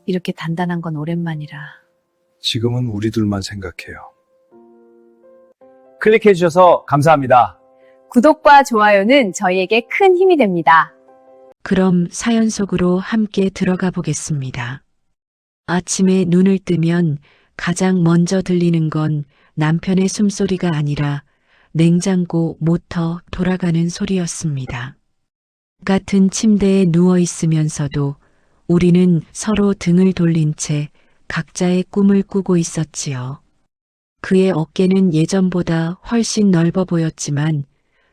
이렇게 단단한 건 오랜만이라. 지금은 우리 둘만 생각해요. 클릭해주셔서 감사합니다. 구독과 좋아요는 저희에게 큰 힘이 됩니다. 그럼 사연 속으로 함께 들어가 보겠습니다. 아침에 눈을 뜨면 가장 먼저 들리는 건 남편의 숨소리가 아니라 냉장고 모터 돌아가는 소리였습니다. 같은 침대에 누워 있으면서도 우리는 서로 등을 돌린 채 각자의 꿈을 꾸고 있었지요. 그의 어깨는 예전보다 훨씬 넓어 보였지만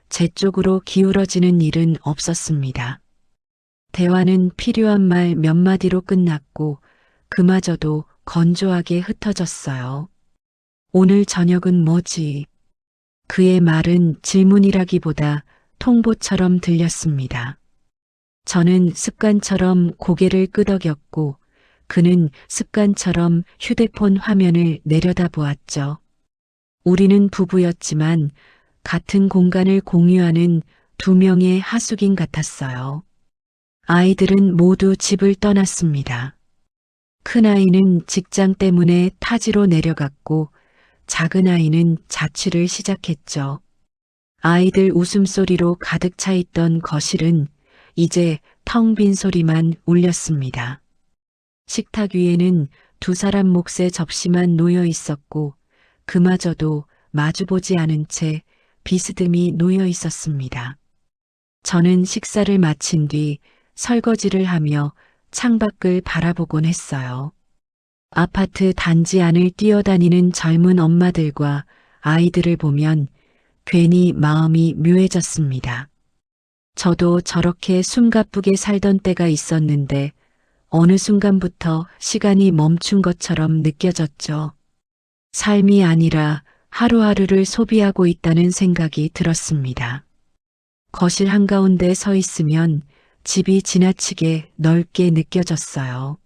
제 쪽으로 기울어지는 일은 없었습니다. 대화는 필요한 말 몇 마디로 끝났고 그마저도 건조하게 흩어졌어요. 오늘 저녁은 뭐지? 그의 말은 질문이라기보다 통보처럼 들렸습니다. 저는 습관처럼 고개를 끄덕였고 그는 습관처럼 휴대폰 화면을 내려다보았죠. 우리는 부부였지만 같은 공간을 공유하는 두 명의 하숙인 같았어요. 아이들은 모두 집을 떠났습니다. 큰아이는 직장 때문에 타지로 내려갔고 작은 아이는 자취를 시작했죠. 아이들 웃음소리로 가득 차 있던 거실은 이제 텅 빈 소리만 울렸습니다. 식탁 위에는 두 사람 몫의 접시만 놓여 있었고 그마저도 마주보지 않은 채 비스듬히 놓여 있었습니다. 저는 식사를 마친 뒤 설거지를 하며 창밖을 바라보곤 했어요. 아파트 단지 안을 뛰어다니는 젊은 엄마들과 아이들을 보면 괜히 마음이 묘해졌습니다. 저도 저렇게 숨가쁘게 살던 때가 있었는데 어느 순간부터 시간이 멈춘 것처럼 느껴졌죠. 삶이 아니라 하루하루를 소비하고 있다는 생각이 들었습니다. 거실 한가운데 서 있으면 집이 지나치게 넓게 느껴졌어요.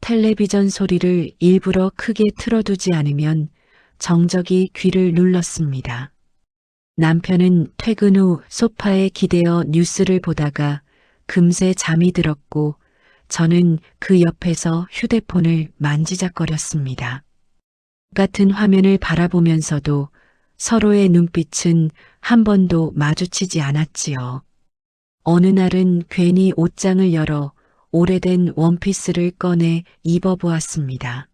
텔레비전 소리를 일부러 크게 틀어두지 않으면 정적이 귀를 눌렀습니다. 남편은 퇴근 후 소파에 기대어 뉴스를 보다가 금세 잠이 들었고 저는 그 옆에서 휴대폰을 만지작거렸습니다. 같은 화면을 바라보면서도 서로의 눈빛은 한 번도 마주치지 않았지요. 어느 날은 괜히 옷장을 열어 오래된 원피스를 꺼내 입어보았습니다.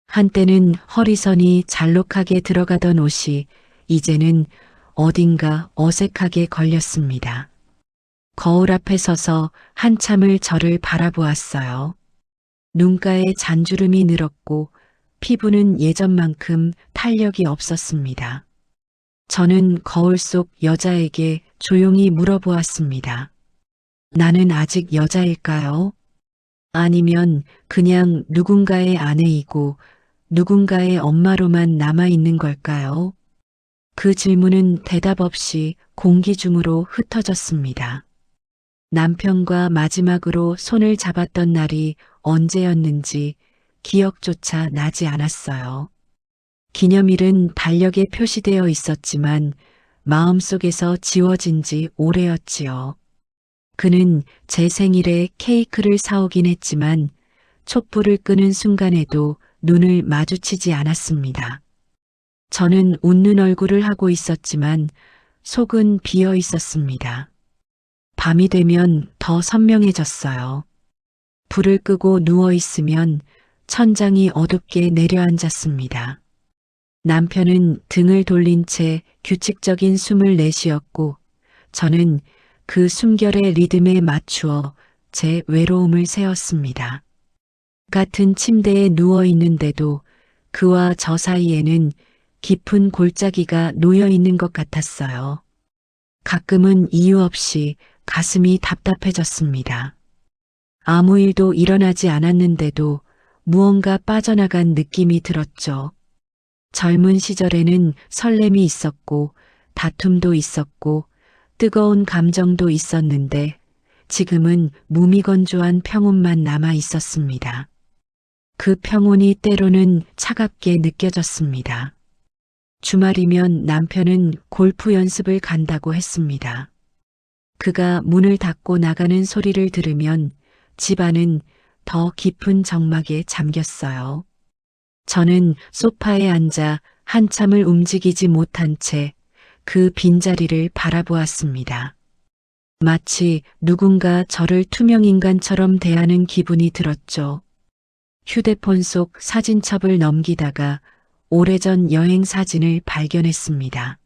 한때는 허리선이 잘록하게 들어가던 옷이 이제는 어딘가 어색하게 걸렸습니다. 거울 앞에 서서 한참을 저를 바라보았어요. 눈가에 잔주름이 늘었고 피부는 예전만큼 탄력이 없었습니다. 저는 거울 속 여자에게 조용히 물어보았습니다. 나는 아직 여자일까요? 아니면 그냥 누군가의 아내이고 누군가의 엄마로만 남아있는 걸까요? 그 질문은 대답 없이 공기 중으로 흩어졌습니다. 남편과 마지막으로 손을 잡았던 날이 언제였는지 기억조차 나지 않았어요. 기념일은 달력에 표시되어 있었지만 마음속에서 지워진 지 오래였지요. 그는 제 생일에 케이크를 사오긴 했지만 촛불을 끄는 순간에도 눈을 마주치지 않았습니다. 저는 웃는 얼굴을 하고 있었지만 속은 비어 있었습니다. 밤이 되면 더 선명해졌어요. 불을 끄고 누워 있으면 천장이 어둡게 내려앉았습니다. 남편은 등을 돌린 채 규칙적인 숨을 내쉬었고 저는 그 숨결의 리듬에 맞추어 제 외로움을 세웠습니다. 같은 침대에 누워 있는데도 그와 저 사이에는 깊은 골짜기가 놓여 있는 것 같았어요. 가끔은 이유 없이 가슴이 답답해졌습니다. 아무 일도 일어나지 않았는데도 무언가 빠져나간 느낌이 들었죠. 젊은 시절에는 설렘이 있었고 다툼도 있었고 뜨거운 감정도 있었는데 지금은 무미건조한 평온만 남아 있었습니다. 그 평온이 때로는 차갑게 느껴졌습니다. 주말이면 남편은 골프 연습을 간다고 했습니다. 그가 문을 닫고 나가는 소리를 들으면 집안은 더 깊은 정막에 잠겼어요. 저는 소파에 앉아 한참을 움직이지 못한 채 그 빈자리를 바라보았습니다. 마치 누군가 저를 투명인간처럼 대하는 기분이 들었죠. 휴대폰 속 사진첩을 넘기다가 오래전 여행 사진을 발견했습니다.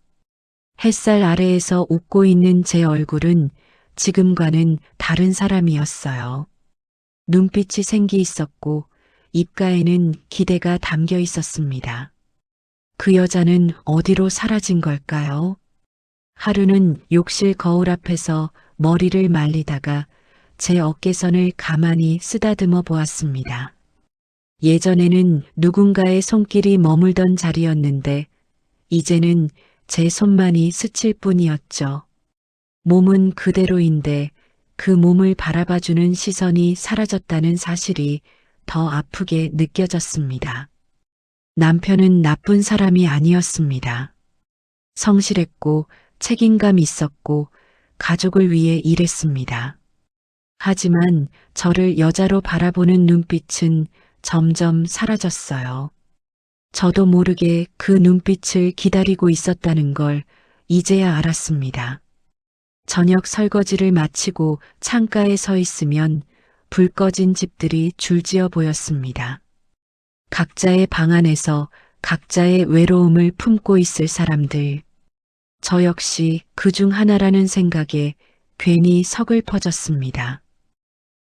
햇살 아래에서 웃고 있는 제 얼굴은 지금과는 다른 사람이었어요. 눈빛이 생기 있었고 입가에는 기대가 담겨 있었습니다. 그 여자는 어디로 사라진 걸까요? 하루는 욕실 거울 앞에서 머리를 말리다가 제 어깨선을 가만히 쓰다듬어 보았습니다. 예전에는 누군가의 손길이 머물던 자리였는데 이제는 제 손만이 스칠 뿐이었죠. 몸은 그대로인데 그 몸을 바라봐주는 시선이 사라졌다는 사실이 더 아프게 느껴졌습니다. 남편은 나쁜 사람이 아니었습니다. 성실했고 책임감 있었고 가족을 위해 일했습니다. 하지만 저를 여자로 바라보는 눈빛은 점점 사라졌어요. 저도 모르게 그 눈빛을 기다리고 있었다는 걸 이제야 알았습니다. 저녁 설거지를 마치고 창가에 서 있으면 불 꺼진 집들이 줄지어 보였습니다. 각자의 방 안에서 각자의 외로움을 품고 있을 사람들. 저 역시 그중 하나라는 생각에 괜히 서글퍼졌습니다.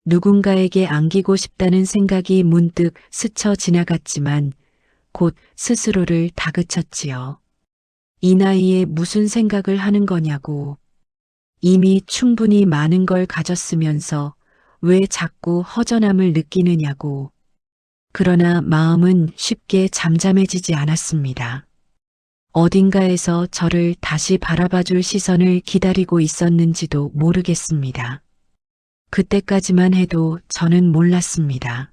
누군가에게 안기고 싶다는 생각이 문득 스쳐 지나갔지만 곧 스스로를 다그쳤지요. 이 나이에 무슨 생각을 하는 거냐고. 이미 충분히 많은 걸 가졌으면서 왜 자꾸 허전함을 느끼느냐고. 그러나 마음은 쉽게 잠잠해지지 않았습니다. 어딘가에서 저를 다시 바라봐줄 시선을 기다리고 있었는지도 모르겠습니다. 그때까지만 해도 저는 몰랐습니다.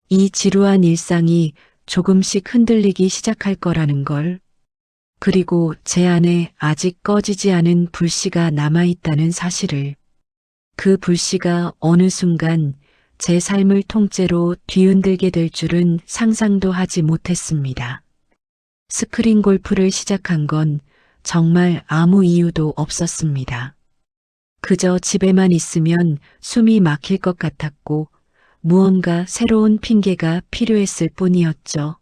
이 지루한 일상이 조금씩 흔들리기 시작할 거라는 걸, 그리고 제 안에 아직 꺼지지 않은 불씨가 남아있다는 사실을, 그 불씨가 어느 순간 제 삶을 통째로 뒤흔들게 될 줄은 상상도 하지 못했습니다. 스크린 골프를 시작한 건 정말 아무 이유도 없었습니다. 그저 집에만 있으면 숨이 막힐 것 같았고 무언가 새로운 핑계가 필요했을 뿐이었죠.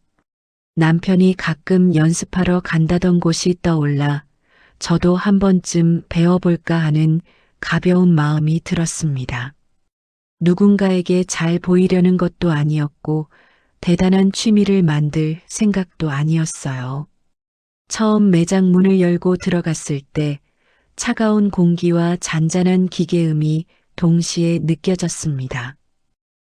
남편이 가끔 연습하러 간다던 곳이 떠올라 저도 한 번쯤 배워볼까 하는 가벼운 마음이 들었습니다. 누군가에게 잘 보이려는 것도 아니었고 대단한 취미를 만들 생각도 아니었어요. 처음 매장 문을 열고 들어갔을 때 차가운 공기와 잔잔한 기계음이 동시에 느껴졌습니다.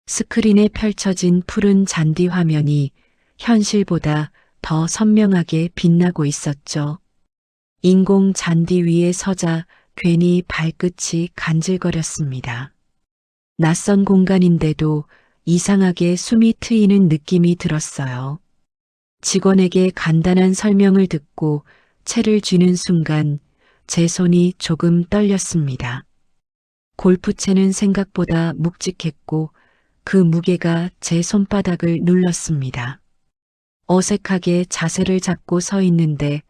스크린에 펼쳐진 푸른 잔디 화면이 현실보다 더 선명하게 빛나고 있었죠. 인공 잔디 위에 서자 괜히 발끝이 간질거렸습니다. 낯선 공간인데도 이상하게 숨이 트이는 느낌이 들었어요. 직원에게 간단한 설명을 듣고 채를 쥐는 순간 제 손이 조금 떨렸습니다. 골프채는 생각보다 묵직했고 그 무게가 제 손바닥을 눌렀습니다. 어색하게 자세를 잡고 서 있는데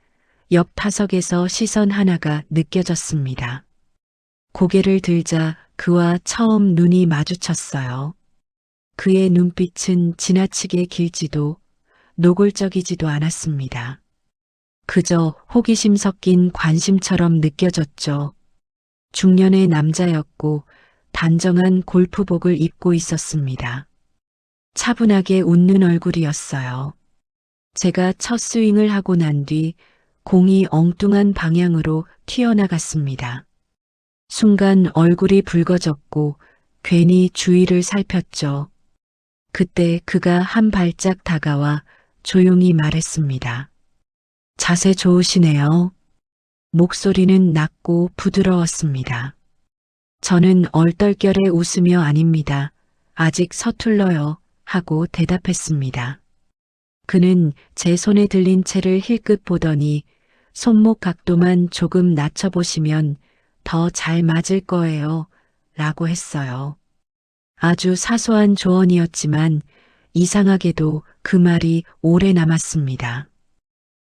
옆 타석에서 시선 하나가 느껴졌습니다. 고개를 들자 그와 처음 눈이 마주쳤어요. 그의 눈빛은 지나치게 길지도 노골적이지도 않았습니다. 그저 호기심 섞인 관심처럼 느껴졌죠. 중년의 남자였고 단정한 골프복을 입고 있었습니다. 차분하게 웃는 얼굴이었어요. 제가 첫 스윙을 하고 난 뒤 공이 엉뚱한 방향으로 튀어나갔습니다. 순간 얼굴이 붉어졌고 괜히 주위를 살폈죠. 그때 그가 한 발짝 다가와 조용히 말했습니다. 자세 좋으시네요. 목소리는 낮고 부드러웠습니다. 저는 얼떨결에 웃으며 아닙니다. 아직 서툴러요. 하고 대답했습니다. 그는 제 손에 들린 채를 힐끗 보더니 손목 각도만 조금 낮춰보시면 더 잘 맞을 거예요. 라고 했어요. 아주 사소한 조언이었지만 이상하게도 그 말이 오래 남았습니다.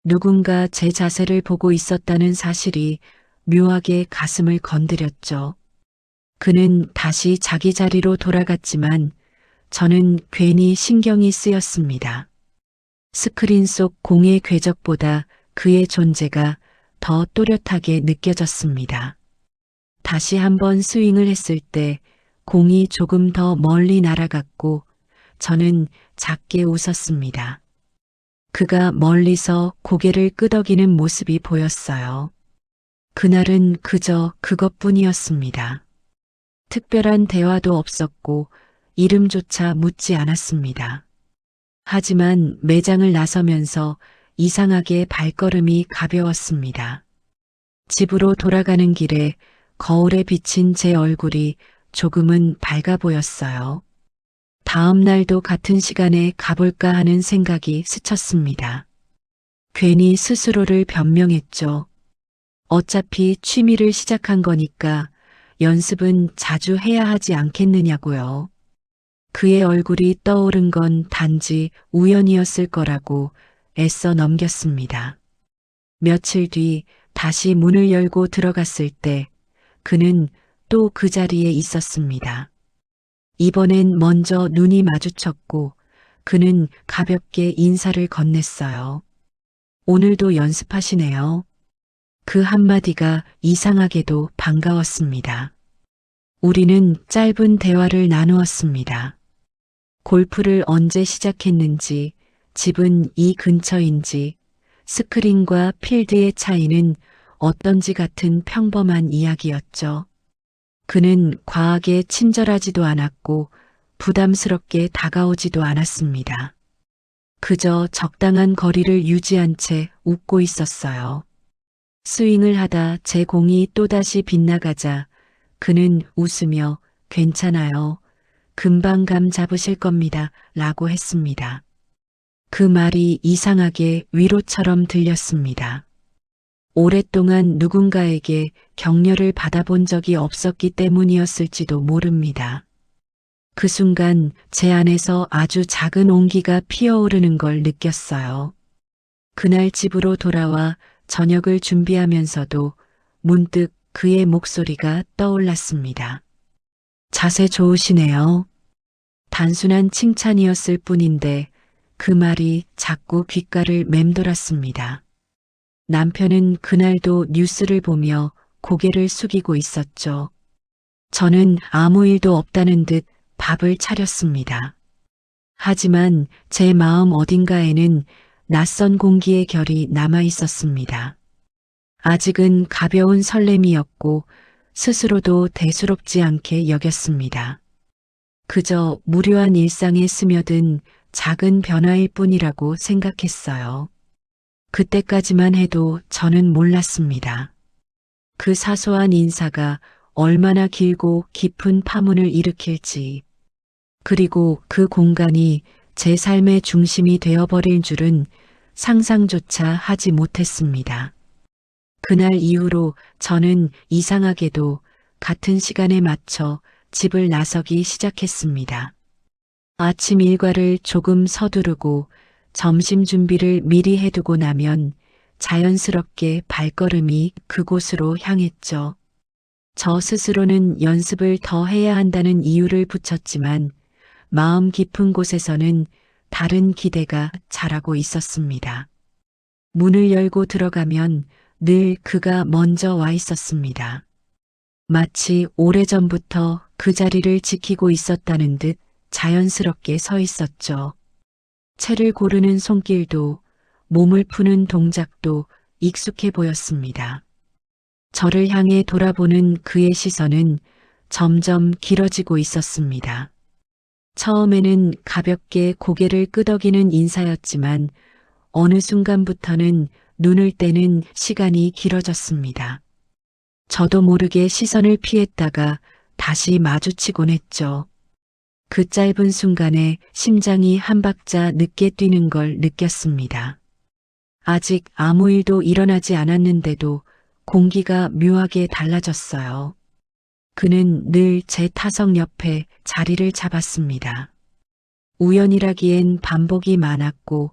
누군가 제 자세를 보고 있었다는 사실이 묘하게 가슴을 건드렸죠. 그는 다시 자기 자리로 돌아갔지만 저는 괜히 신경이 쓰였습니다. 스크린 속 공의 궤적보다 그의 존재가 더 또렷하게 느껴졌습니다. 다시 한번 스윙을 했을 때 공이 조금 더 멀리 날아갔고 저는 작게 웃었습니다. 그가 멀리서 고개를 끄덕이는 모습이 보였어요. 그날은 그저 그것뿐이었습니다. 특별한 대화도 없었고 이름조차 묻지 않았습니다. 하지만 매장을 나서면서 이상하게 발걸음이 가벼웠습니다. 집으로 돌아가는 길에 거울에 비친 제 얼굴이 조금은 밝아 보였어요. 다음 날도 같은 시간에 가볼까 하는 생각이 스쳤습니다. 괜히 스스로를 변명했죠. 어차피 취미를 시작한 거니까 연습은 자주 해야 하지 않겠느냐고요. 그의 얼굴이 떠오른 건 단지 우연이었을 거라고 애써 넘겼습니다. 며칠 뒤 다시 문을 열고 들어갔을 때 그는 또 그 자리에 있었습니다. 이번엔 먼저 눈이 마주쳤고 그는 가볍게 인사를 건넸어요. 오늘도 연습하시네요. 그 한마디가 이상하게도 반가웠습니다. 우리는 짧은 대화를 나누었습니다. 골프를 언제 시작했는지, 집은 이 근처인지, 스크린과 필드의 차이는 어떤지 같은 평범한 이야기였죠. 그는 과하게 친절하지도 않았고 부담스럽게 다가오지도 않았습니다. 그저 적당한 거리를 유지한 채 웃고 있었어요. 스윙을 하다 제 공이 또다시 빗나가자 그는 웃으며 괜찮아요. 금방 감 잡으실 겁니다. 라고 했습니다. 그 말이 이상하게 위로처럼 들렸습니다. 오랫동안 누군가에게 격려를 받아본 적이 없었기 때문이었을지도 모릅니다. 그 순간 제 안에서 아주 작은 온기가 피어오르는 걸 느꼈어요. 그날 집으로 돌아와 저녁을 준비하면서도 문득 그의 목소리가 떠올랐습니다. 자세 좋으시네요. 단순한 칭찬이었을 뿐인데 그 말이 자꾸 귓가를 맴돌았습니다. 남편은 그날도 뉴스를 보며 고개를 숙이고 있었죠. 저는 아무 일도 없다는 듯 밥을 차렸습니다. 하지만 제 마음 어딘가에는 낯선 공기의 결이 남아 있었습니다. 아직은 가벼운 설렘이었고 스스로도 대수롭지 않게 여겼습니다. 그저 무료한 일상에 스며든 작은 변화일 뿐이라고 생각했어요. 그때까지만 해도 저는 몰랐습니다. 그 사소한 인사가 얼마나 길고 깊은 파문을 일으킬지, 그리고 그 공간이 제 삶의 중심이 되어버릴 줄은 상상조차 하지 못했습니다. 그날 이후로 저는 이상하게도 같은 시간에 맞춰 집을 나서기 시작했습니다. 아침 일과를 조금 서두르고 점심 준비를 미리 해두고 나면 자연스럽게 발걸음이 그곳으로 향했죠. 저 스스로는 연습을 더 해야 한다는 이유를 붙였지만 마음 깊은 곳에서는 다른 기대가 자라고 있었습니다. 문을 열고 들어가면 늘 그가 먼저 와 있었습니다. 마치 오래전부터 그 자리를 지키고 있었다는 듯 자연스럽게 서 있었죠. 채를 고르는 손길도 몸을 푸는 동작도 익숙해 보였습니다. 저를 향해 돌아보는 그의 시선은 점점 길어지고 있었습니다. 처음에는 가볍게 고개를 끄덕이는 인사였지만 어느 순간부터는 눈을 떼는 시간이 길어졌습니다. 저도 모르게 시선을 피했다가 다시 마주치곤 했죠. 그 짧은 순간에 심장이 한 박자 늦게 뛰는 걸 느꼈습니다. 아직 아무 일도 일어나지 않았는데도 공기가 묘하게 달라졌어요. 그는 늘 제 타석 옆에 자리를 잡았습니다. 우연이라기엔 반복이 많았고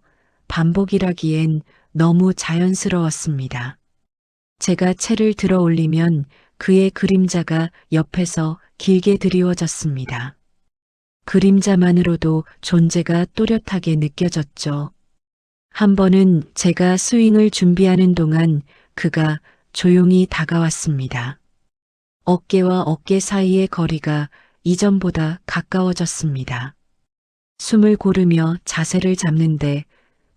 반복이라기엔 너무 자연스러웠습니다. 제가 채를 들어 올리면 그의 그림자가 옆에서 길게 드리워졌습니다. 그림자만으로도 존재가 또렷하게 느껴졌죠. 한 번은 제가 스윙을 준비하는 동안 그가 조용히 다가왔습니다. 어깨와 어깨 사이의 거리가 이전보다 가까워졌습니다. 숨을 고르며 자세를 잡는데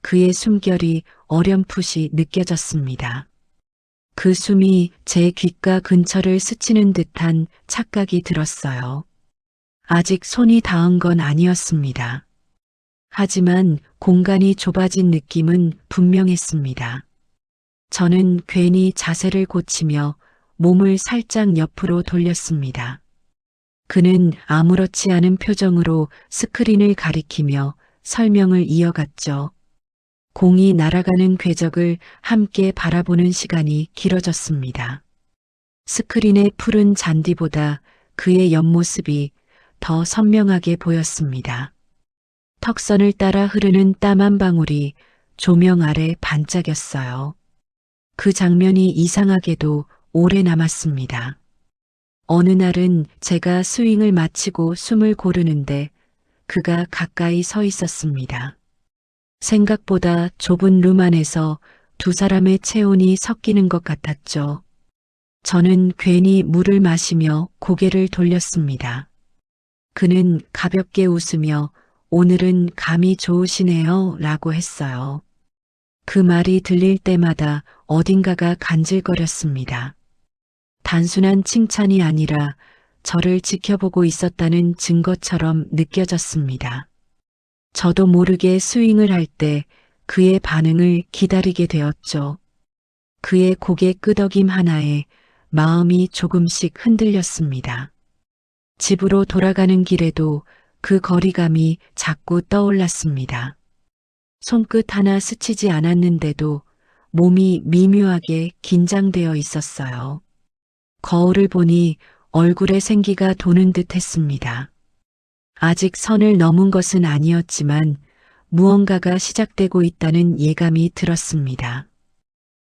그의 숨결이 어렴풋이 느껴졌습니다. 그 숨이 제 귓가 근처를 스치는 듯한 착각이 들었어요. 아직 손이 닿은 건 아니었습니다. 하지만 공간이 좁아진 느낌은 분명했습니다. 저는 괜히 자세를 고치며 몸을 살짝 옆으로 돌렸습니다. 그는 아무렇지 않은 표정으로 스크린을 가리키며 설명을 이어갔죠. 공이 날아가는 궤적을 함께 바라보는 시간이 길어졌습니다. 스크린의 푸른 잔디보다 그의 옆모습이 더 선명하게 보였습니다. 턱선을 따라 흐르는 땀 한 방울이 조명 아래 반짝였어요. 그 장면이 이상하게도 오래 남았습니다. 어느 날은 제가 스윙을 마치고 숨을 고르는데 그가 가까이 서 있었습니다. 생각보다 좁은 룸 안에서 두 사람의 체온이 섞이는 것 같았죠. 저는 괜히 물을 마시며 고개를 돌렸습니다. 그는 가볍게 웃으며 오늘은 감이 좋으시네요 라고 했어요. 그 말이 들릴 때마다 어딘가가 간질거렸습니다. 단순한 칭찬이 아니라 저를 지켜보고 있었다는 증거처럼 느껴졌습니다. 저도 모르게 스윙을 할 때 그의 반응을 기다리게 되었죠. 그의 고개 끄덕임 하나에 마음이 조금씩 흔들렸습니다. 집으로 돌아가는 길에도 그 거리감이 자꾸 떠올랐습니다. 손끝 하나 스치지 않았는데도 몸이 미묘하게 긴장되어 있었어요. 거울을 보니 얼굴에 생기가 도는 듯 했습니다. 아직 선을 넘은 것은 아니었지만 무언가가 시작되고 있다는 예감이 들었습니다.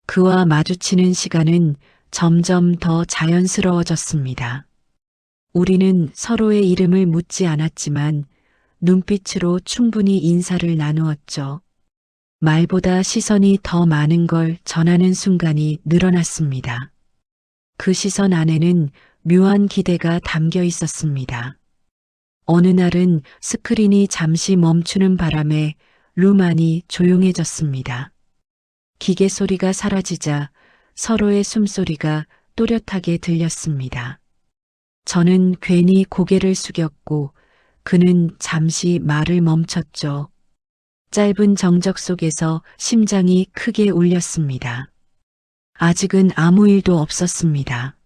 그와 마주치는 시간은 점점 더 자연스러워졌습니다. 우리는 서로의 이름을 묻지 않았지만 눈빛으로 충분히 인사를 나누었죠. 말보다 시선이 더 많은 걸 전하는 순간이 늘어났습니다. 그 시선 안에는 묘한 기대가 담겨 있었습니다. 어느 날은 스크린이 잠시 멈추는 바람에 룸 안이 조용해졌습니다. 기계 소리가 사라지자 서로의 숨소리가 또렷하게 들렸습니다. 저는 괜히 고개를 숙였고 그는 잠시 말을 멈췄죠. 짧은 정적 속에서 심장이 크게 울렸습니다. 아직은 아무 일도 없었습니다.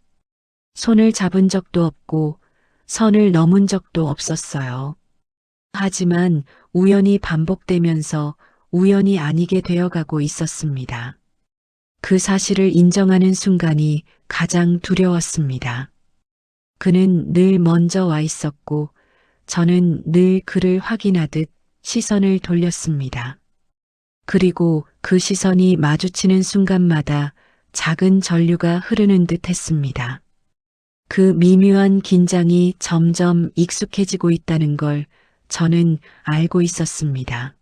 손을 잡은 적도 없고 선을 넘은 적도 없었어요. 하지만 우연히 반복되면서 우연이 아니게 되어가고 있었습니다. 그 사실을 인정하는 순간이 가장 두려웠습니다. 그는 늘 먼저 와 있었고 저는 늘 그를 확인하듯 시선을 돌렸습니다. 그리고 그 시선이 마주치는 순간마다 작은 전류가 흐르는 듯 했습니다. 그 미묘한 긴장이 점점 익숙해지고 있다는 걸 저는 알고 있었습니다.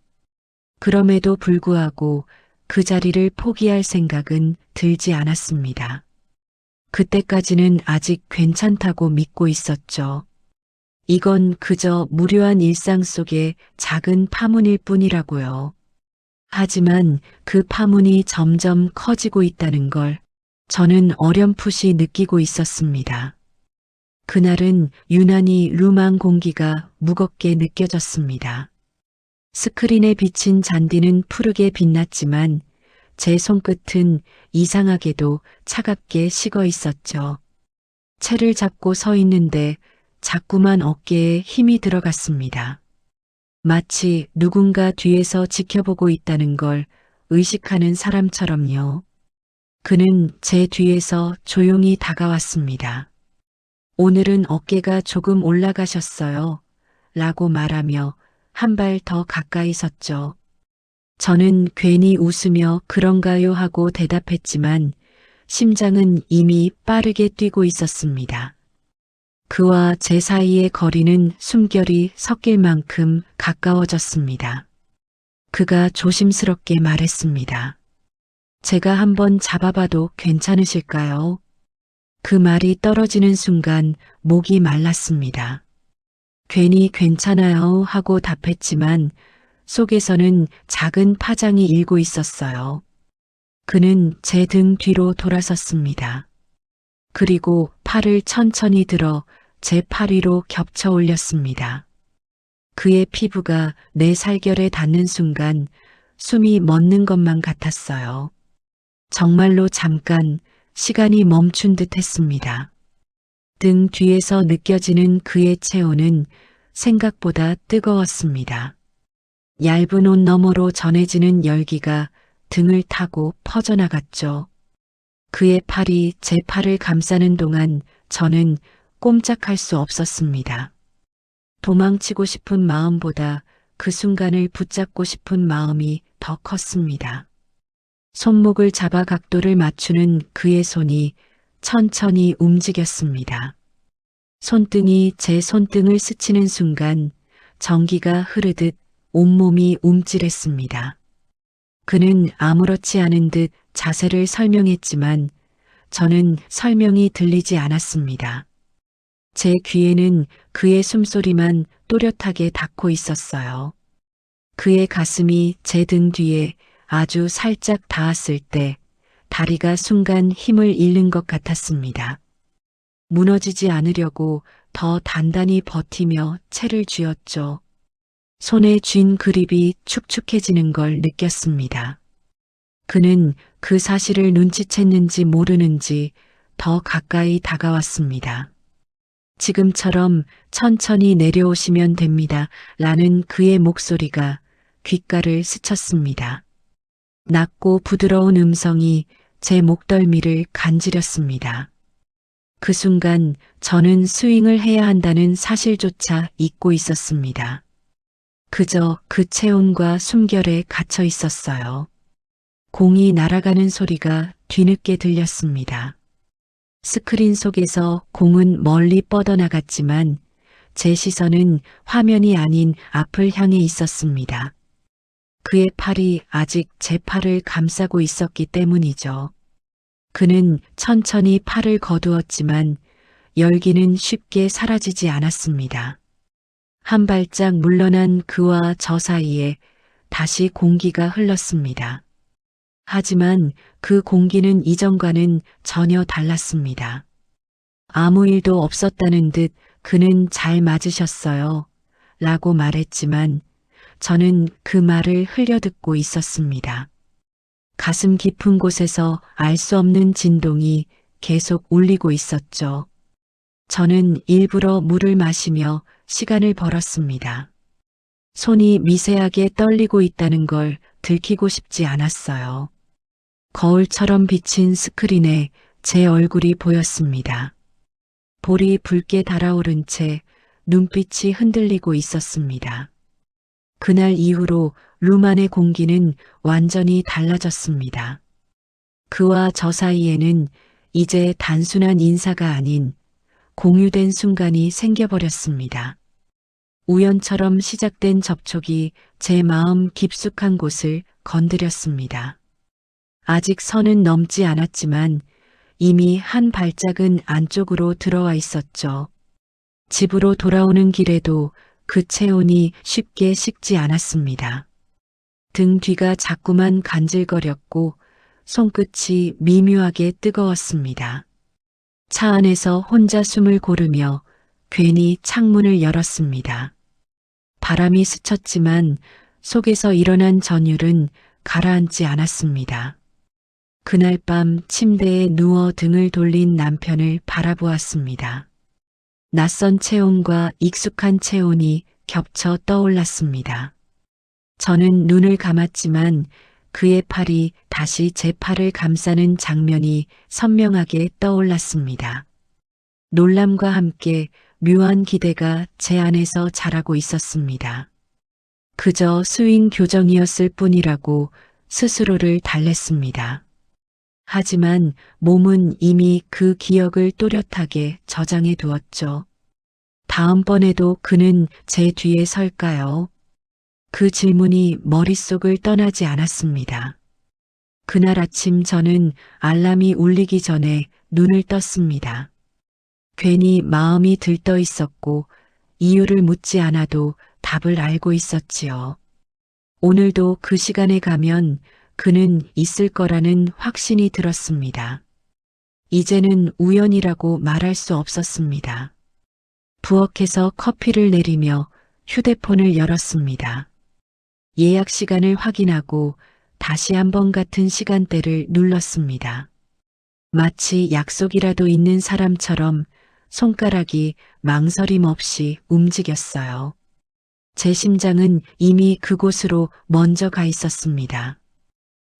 그럼에도 불구하고 그 자리를 포기할 생각은 들지 않았습니다. 그때까지는 아직 괜찮다고 믿고 있었죠. 이건 그저 무료한 일상 속의 작은 파문일 뿐이라고요. 하지만 그 파문이 점점 커지고 있다는 걸 저는 어렴풋이 느끼고 있었습니다. 그날은 유난히 룸 안 공기가 무겁게 느껴졌습니다. 스크린에 비친 잔디는 푸르게 빛났지만 제 손끝은 이상하게도 차갑게 식어 있었죠. 채를 잡고 서 있는데 자꾸만 어깨에 힘이 들어갔습니다. 마치 누군가 뒤에서 지켜보고 있다는 걸 의식하는 사람처럼요. 그는 제 뒤에서 조용히 다가왔습니다. 오늘은 어깨가 조금 올라가셨어요. 라고 말하며 한 발 더 가까이 섰죠. 저는 괜히 웃으며 그런가요 하고 대답했지만 심장은 이미 빠르게 뛰고 있었습니다. 그와 제 사이의 거리는 숨결이 섞일 만큼 가까워졌습니다. 그가 조심스럽게 말했습니다. 제가 한번 잡아봐도 괜찮으실까요? 그 말이 떨어지는 순간 목이 말랐습니다. 괜히 괜찮아요 하고 답했지만 속에서는 작은 파장이 일고 있었어요. 그는 제 등 뒤로 돌아섰습니다. 그리고 팔을 천천히 들어 제 팔 위로 겹쳐 올렸습니다. 그의 피부가 내 살결에 닿는 순간 숨이 멎는 것만 같았어요. 정말로 잠깐 시간이 멈춘 듯 했습니다. 등 뒤에서 느껴지는 그의 체온은 생각보다 뜨거웠습니다. 얇은 옷 너머로 전해지는 열기가 등을 타고 퍼져나갔죠. 그의 팔이 제 팔을 감싸는 동안 저는 꼼짝할 수 없었습니다. 도망치고 싶은 마음보다 그 순간을 붙잡고 싶은 마음이 더 컸습니다. 손목을 잡아 각도를 맞추는 그의 손이 천천히 움직였습니다. 손등이 제 손등을 스치는 순간 전기가 흐르듯 온몸이 움찔했습니다. 그는 아무렇지 않은 듯 자세를 설명했지만 저는 설명이 들리지 않았습니다. 제 귀에는 그의 숨소리만 또렷하게 닿고 있었어요. 그의 가슴이 제 등 뒤에 아주 살짝 닿았을 때 다리가 순간 힘을 잃는 것 같았습니다. 무너지지 않으려고 더 단단히 버티며 채를 쥐었죠. 손에 쥔 그립이 축축해지는 걸 느꼈습니다. 그는 그 사실을 눈치챘는지 모르는지 더 가까이 다가왔습니다. 지금처럼 천천히 내려오시면 됩니다. 라는 그의 목소리가 귓가를 스쳤습니다. 낮고 부드러운 음성이 제 목덜미를 간지렸습니다. 그 순간 저는 스윙을 해야 한다는 사실조차 잊고 있었습니다. 그저 그 체온과 숨결에 갇혀 있었어요. 공이 날아가는 소리가 뒤늦게 들렸습니다. 스크린 속에서 공은 멀리 뻗어나갔지만 제 시선은 화면이 아닌 앞을 향해 있었습니다. 그의 팔이 아직 제 팔을 감싸고 있었기 때문이죠. 그는 천천히 팔을 거두었지만 열기는 쉽게 사라지지 않았습니다. 한 발짝 물러난 그와 저 사이에 다시 공기가 흘렀습니다. 하지만 그 공기는 이전과는 전혀 달랐습니다. 아무 일도 없었다는 듯 그는 잘 맞으셨어요. 라고 말했지만 저는 그 말을 흘려듣고 있었습니다. 가슴 깊은 곳에서 알 수 없는 진동이 계속 울리고 있었죠. 저는 일부러 물을 마시며 시간을 벌었습니다. 손이 미세하게 떨리고 있다는 걸 들키고 싶지 않았어요. 거울처럼 비친 스크린에 제 얼굴이 보였습니다. 볼이 붉게 달아오른 채 눈빛이 흔들리고 있었습니다. 그날 이후로 룸 안의 공기는 완전히 달라졌습니다. 그와 저 사이에는 이제 단순한 인사가 아닌 공유된 순간이 생겨버렸습니다. 우연처럼 시작된 접촉이 제 마음 깊숙한 곳을 건드렸습니다. 아직 선은 넘지 않았지만 이미 한 발짝은 안쪽으로 들어와 있었죠. 집으로 돌아오는 길에도 그 체온이 쉽게 식지 않았습니다. 등 뒤가 자꾸만 간질거렸고 손끝이 미묘하게 뜨거웠습니다. 차 안에서 혼자 숨을 고르며 괜히 창문을 열었습니다. 바람이 스쳤지만 속에서 일어난 전율은 가라앉지 않았습니다. 그날 밤 침대에 누워 등을 돌린 남편을 바라보았습니다. 낯선 체온과 익숙한 체온이 겹쳐 떠올랐습니다. 저는 눈을 감았지만 그의 팔이 다시 제 팔을 감싸는 장면이 선명하게 떠올랐습니다. 놀람과 함께 묘한 기대가 제 안에서 자라고 있었습니다. 그저 스윙 교정이었을 뿐이라고 스스로를 달랬습니다. 하지만 몸은 이미 그 기억을 또렷하게 저장해 두었죠. 다음번에도 그는 제 뒤에 설까요? 그 질문이 머릿속을 떠나지 않았습니다. 그날 아침 저는 알람이 울리기 전에 눈을 떴습니다. 괜히 마음이 들떠 있었고 이유를 묻지 않아도 답을 알고 있었지요. 오늘도 그 시간에 가면 그는 있을 거라는 확신이 들었습니다. 이제는 우연이라고 말할 수 없었습니다. 부엌에서 커피를 내리며 휴대폰을 열었습니다. 예약 시간을 확인하고 다시 한번 같은 시간대를 눌렀습니다. 마치 약속이라도 있는 사람처럼 손가락이 망설임 없이 움직였어요. 제 심장은 이미 그곳으로 먼저 가 있었습니다.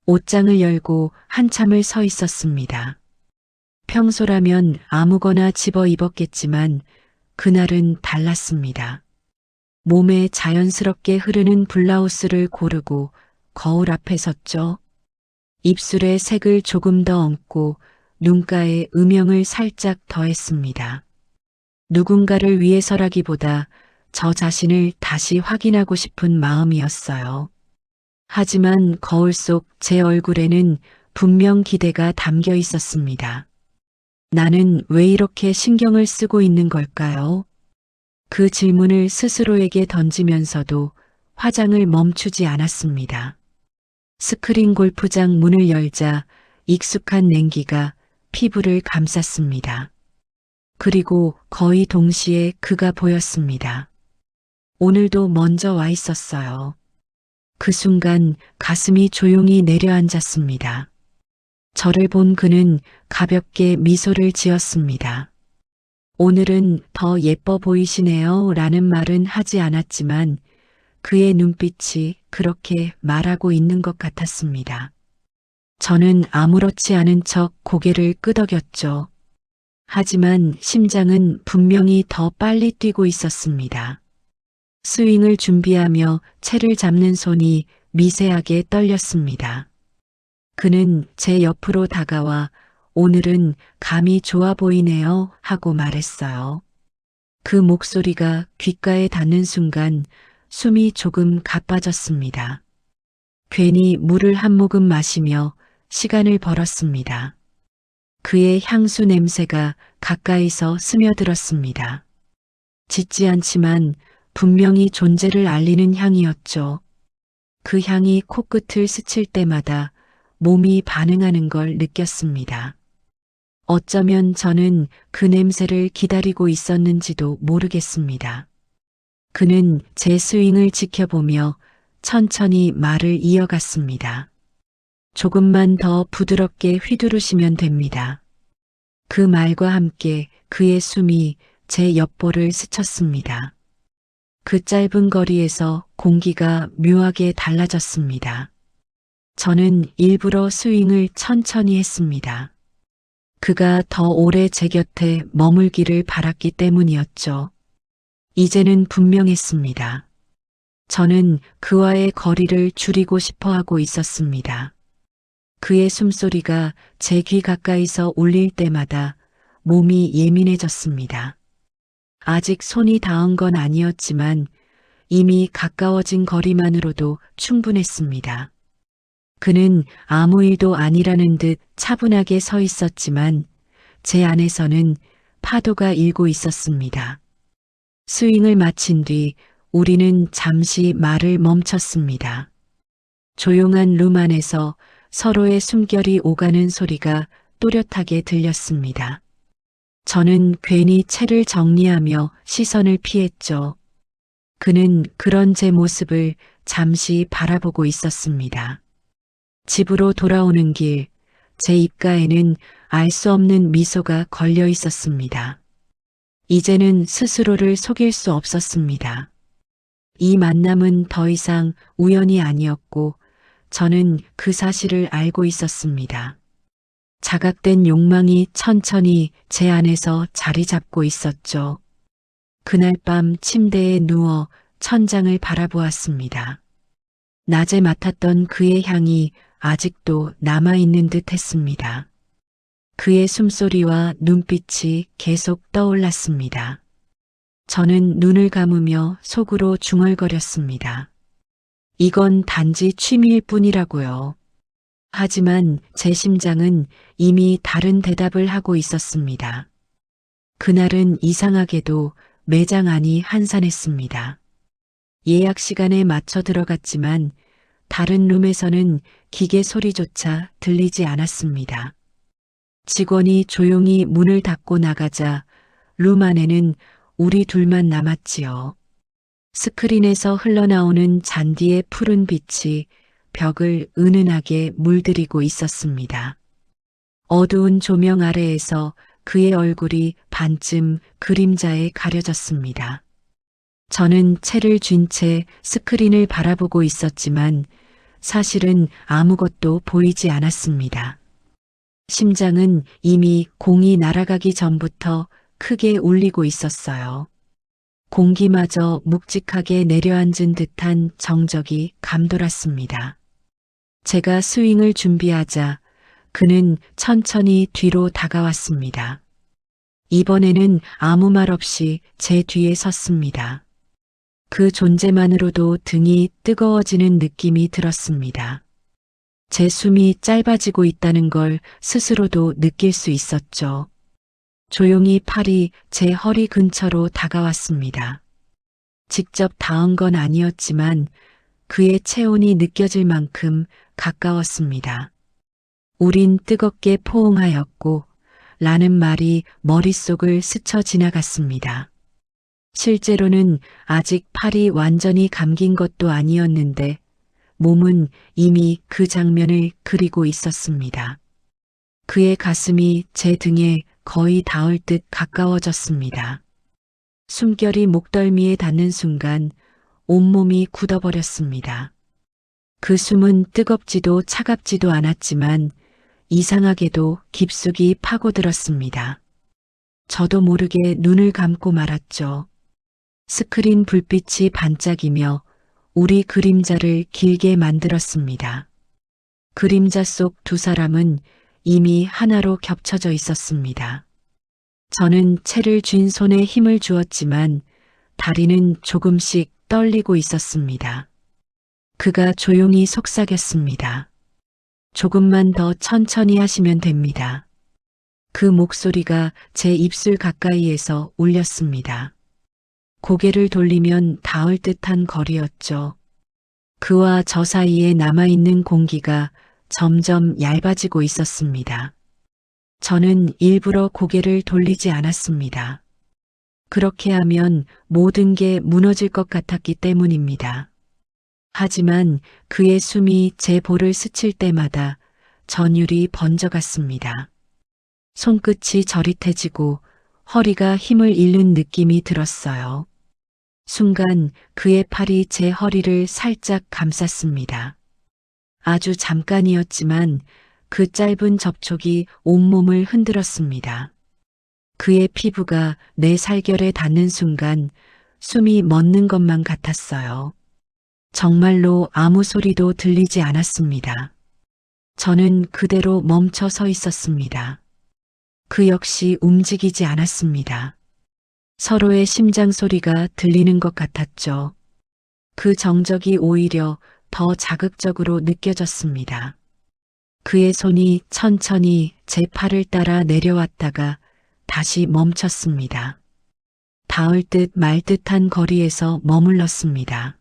옷장을 열고 한참을 서 있었습니다. 평소라면 아무거나 집어 입었겠지만 그날은 달랐습니다. 몸에 자연스럽게 흐르는 블라우스를 고르고 거울 앞에 섰죠. 입술에 색을 조금 더 얹고 눈가에 음영을 살짝 더했습니다. 누군가를 위해서라기보다 저 자신을 다시 확인하고 싶은 마음이었어요. 하지만 거울 속 제 얼굴에는 분명 기대가 담겨 있었습니다. 나는 왜 이렇게 신경을 쓰고 있는 걸까요? 그 질문을 스스로에게 던지면서도 화장을 멈추지 않았습니다. 스크린 골프장 문을 열자 익숙한 냉기가 피부를 감쌌습니다. 그리고 거의 동시에 그가 보였습니다. 오늘도 먼저 와 있었어요. 그 순간 가슴이 조용히 내려앉았습니다. 저를 본 그는 가볍게 미소를 지었습니다. 오늘은 더 예뻐 보이시네요 라는 말은 하지 않았지만 그의 눈빛이 그렇게 말하고 있는 것 같았습니다. 저는 아무렇지 않은 척 고개를 끄덕였죠. 하지만 심장은 분명히 더 빨리 뛰고 있었습니다. 스윙을 준비하며 채를 잡는 손이 미세하게 떨렸습니다. 그는 제 옆으로 다가와 오늘은 감이 좋아 보이네요 하고 말했어요. 그 목소리가 귓가에 닿는 순간 숨이 조금 가빠졌습니다. 괜히 물을 한 모금 마시며 시간을 벌었습니다. 그의 향수 냄새가 가까이서 스며들었습니다. 짙지 않지만 분명히 존재를 알리는 향이었죠. 그 향이 코끝을 스칠 때마다 몸이 반응하는 걸 느꼈습니다. 어쩌면 저는 그 냄새를 기다리고 있었는지도 모르겠습니다. 그는 제 스윙을 지켜보며 천천히 말을 이어갔습니다. 조금만 더 부드럽게 휘두르시면 됩니다. 그 말과 함께 그의 숨이 제 옆볼을 스쳤습니다. 그 짧은 거리에서 공기가 묘하게 달라졌습니다. 저는 일부러 스윙을 천천히 했습니다. 그가 더 오래 제 곁에 머물기를 바랐기 때문이었죠. 이제는 분명했습니다. 저는 그와의 거리를 줄이고 싶어 하고 있었습니다. 그의 숨소리가 제 귀 가까이서 울릴 때마다 몸이 예민해졌습니다. 아직 손이 닿은 건 아니었지만 이미 가까워진 거리만으로도 충분했습니다. 그는 아무 일도 아니라는 듯 차분하게 서 있었지만 제 안에서는 파도가 일고 있었습니다. 스윙을 마친 뒤 우리는 잠시 말을 멈췄습니다. 조용한 룸 안에서 서로의 숨결이 오가는 소리가 또렷하게 들렸습니다. 저는 괜히 채를 정리하며 시선을 피했죠. 그는 그런 제 모습을 잠시 바라보고 있었습니다. 집으로 돌아오는 길, 제 입가에는 알 수 없는 미소가 걸려 있었습니다. 이제는 스스로를 속일 수 없었습니다. 이 만남은 더 이상 우연이 아니었고 저는 그 사실을 알고 있었습니다. 자각된 욕망이 천천히 제 안에서 자리 잡고 있었죠. 그날 밤 침대에 누워 천장을 바라보았습니다. 낮에 맡았던 그의 향이 아직도 남아있는 듯 했습니다. 그의 숨소리와 눈빛이 계속 떠올랐습니다. 저는 눈을 감으며 속으로 중얼거렸습니다. 이건 단지 취미일 뿐이라고요. 하지만 제 심장은 이미 다른 대답을 하고 있었습니다. 그날은 이상하게도 매장 안이 한산했습니다. 예약 시간에 맞춰 들어갔지만 다른 룸에서는 기계 소리조차 들리지 않았습니다. 직원이 조용히 문을 닫고 나가자 룸 안에는 우리 둘만 남았지요. 스크린에서 흘러나오는 잔디의 푸른 빛이 벽을 은은하게 물들이고 있었습니다. 어두운 조명 아래에서 그의 얼굴이 반쯤 그림자에 가려졌습니다. 저는 채를 쥔 채 스크린을 바라보고 있었지만 사실은 아무것도 보이지 않았습니다. 심장은 이미 공이 날아가기 전부터 크게 울리고 있었어요. 공기마저 묵직하게 내려앉은 듯한 정적이 감돌았습니다. 제가 스윙을 준비하자 그는 천천히 뒤로 다가왔습니다. 이번에는 아무 말 없이 제 뒤에 섰습니다. 그 존재만으로도 등이 뜨거워지는 느낌이 들었습니다. 제 숨이 짧아지고 있다는 걸 스스로도 느낄 수 있었죠. 조용히 팔이 제 허리 근처로 다가왔습니다. 직접 닿은 건 아니었지만 그의 체온이 느껴질 만큼 가까웠습니다. 우린 뜨겁게 포옹하였고 라는 말이 머릿속을 스쳐 지나갔습니다. 실제로는 아직 팔이 완전히 감긴 것도 아니었는데 몸은 이미 그 장면을 그리고 있었습니다. 그의 가슴이 제 등에 거의 닿을 듯 가까워졌습니다. 숨결이 목덜미에 닿는 순간 온몸이 굳어버렸습니다. 그 숨은 뜨겁지도 차갑지도 않았지만 이상하게도 깊숙이 파고들었습니다. 저도 모르게 눈을 감고 말았죠. 스크린 불빛이 반짝이며 우리 그림자를 길게 만들었습니다. 그림자 속 두 사람은 이미 하나로 겹쳐져 있었습니다. 저는 채를 쥔 손에 힘을 주었지만 다리는 조금씩 떨리고 있었습니다. 그가 조용히 속삭였습니다. 조금만 더 천천히 하시면 됩니다. 그 목소리가 제 입술 가까이에서 울렸습니다. 고개를 돌리면 닿을 듯한 거리였죠. 그와 저 사이에 남아있는 공기가 점점 얇아지고 있었습니다. 저는 일부러 고개를 돌리지 않았습니다. 그렇게 하면 모든 게 무너질 것 같았기 때문입니다. 하지만 그의 숨이 제 볼을 스칠 때마다 전율이 번져갔습니다. 손끝이 저릿해지고 허리가 힘을 잃는 느낌이 들었어요. 순간 그의 팔이 제 허리를 살짝 감쌌습니다. 아주 잠깐이었지만 그 짧은 접촉이 온몸을 흔들었습니다. 그의 피부가 내 살결에 닿는 순간 숨이 멎는 것만 같았어요. 정말로 아무 소리도 들리지 않았습니다. 저는 그대로 멈춰 서 있었습니다. 그 역시 움직이지 않았습니다. 서로의 심장 소리가 들리는 것 같았죠. 그 정적이 오히려 더 자극적으로 느껴졌습니다. 그의 손이 천천히 제 팔을 따라 내려왔다가 다시 멈췄습니다. 닿을 듯 말 듯한 거리에서 머물렀습니다.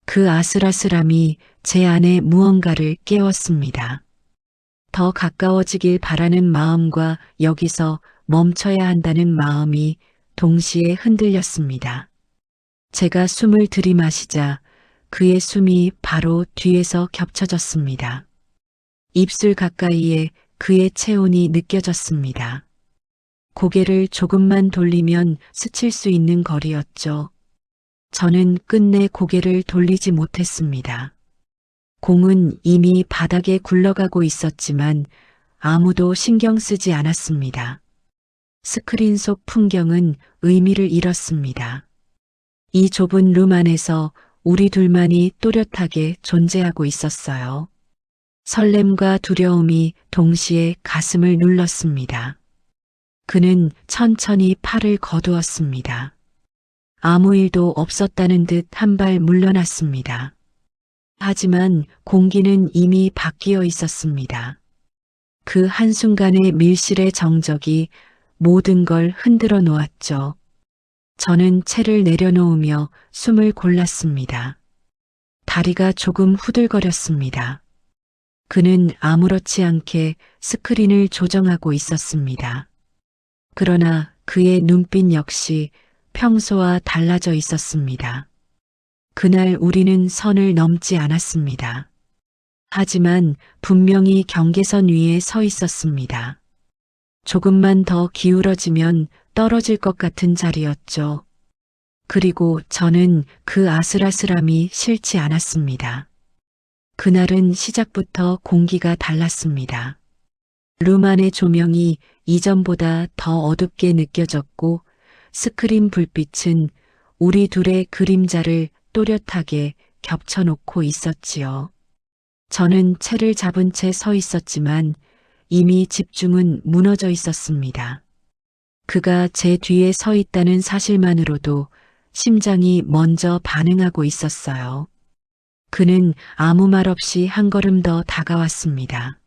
그 아슬아슬함이 제 안에 무언가를 깨웠습니다. 더 가까워지길 바라는 마음과 여기서 멈춰야 한다는 마음이 동시에 흔들렸습니다. 제가 숨을 들이마시자 그의 숨이 바로 뒤에서 겹쳐졌습니다. 입술 가까이에 그의 체온이 느껴졌습니다. 고개를 조금만 돌리면 스칠 수 있는 거리였죠. 저는 끝내 고개를 돌리지 못했습니다. 공은 이미 바닥에 굴러가고 있었지만 아무도 신경 쓰지 않았습니다. 스크린 속 풍경은 의미를 잃었습니다. 이 좁은 룸 안에서 우리 둘만이 또렷하게 존재하고 있었어요. 설렘과 두려움이 동시에 가슴을 눌렀습니다. 그는 천천히 팔을 거두었습니다. 아무 일도 없었다는 듯 한 발 물러났습니다. 하지만 공기는 이미 바뀌어 있었습니다. 그 한순간의 밀실의 정적이 모든 걸 흔들어 놓았죠. 저는 채를 내려놓으며 숨을 골랐습니다. 다리가 조금 후들거렸습니다. 그는 아무렇지 않게 스크린을 조정하고 있었습니다. 그러나 그의 눈빛 역시 평소와 달라져 있었습니다. 그날 우리는 선을 넘지 않았습니다. 하지만 분명히 경계선 위에 서 있었습니다. 조금만 더 기울어지면 떨어질 것 같은 자리였죠. 그리고 저는 그 아슬아슬함이 싫지 않았습니다. 그날은 시작부터 공기가 달랐습니다. 룸 안의 조명이 이전보다 더 어둡게 느껴졌고 스크린 불빛은 우리 둘의 그림자를 또렷하게 겹쳐놓고 있었지요. 저는 채를 잡은 채 서 있었지만 이미 집중은 무너져 있었습니다. 그가 제 뒤에 서 있다는 사실만으로도 심장이 먼저 반응하고 있었어요. 그는 아무 말 없이 한 걸음 더 다가왔습니다.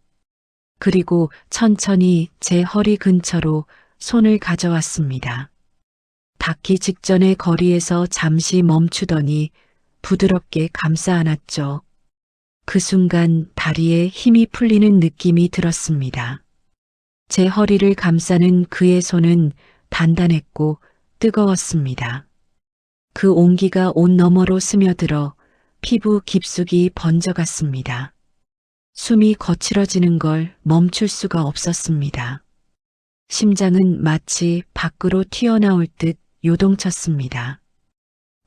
그리고 천천히 제 허리 근처로 손을 가져왔습니다. 닿기 직전의 거리에서 잠시 멈추더니 부드럽게 감싸 안았죠. 그 순간 다리에 힘이 풀리는 느낌이 들었습니다. 제 허리를 감싸는 그의 손은 단단했고 뜨거웠습니다. 그 온기가 옷 너머로 스며들어 피부 깊숙이 번져갔습니다. 숨이 거칠어지는 걸 멈출 수가 없었습니다. 심장은 마치 밖으로 튀어나올 듯 요동쳤습니다.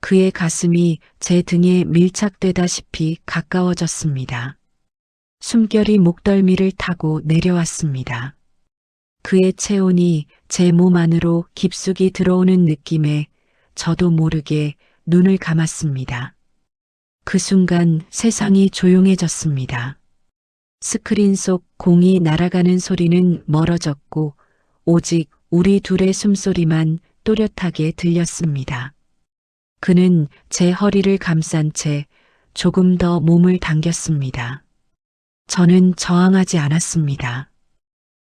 그의 가슴이 제 등에 밀착되다시피 가까워졌습니다. 숨결이 목덜미를 타고 내려왔습니다. 그의 체온이 제 몸 안으로 깊숙이 들어오는 느낌에 저도 모르게 눈을 감았습니다. 그 순간 세상이 조용해졌습니다. 스크린 속 공이 날아가는 소리는 멀어졌고 오직 우리 둘의 숨소리만 또렷하게 들렸습니다. 그는 제 허리를 감싼 채 조금 더 몸을 당겼습니다. 저는 저항하지 않았습니다.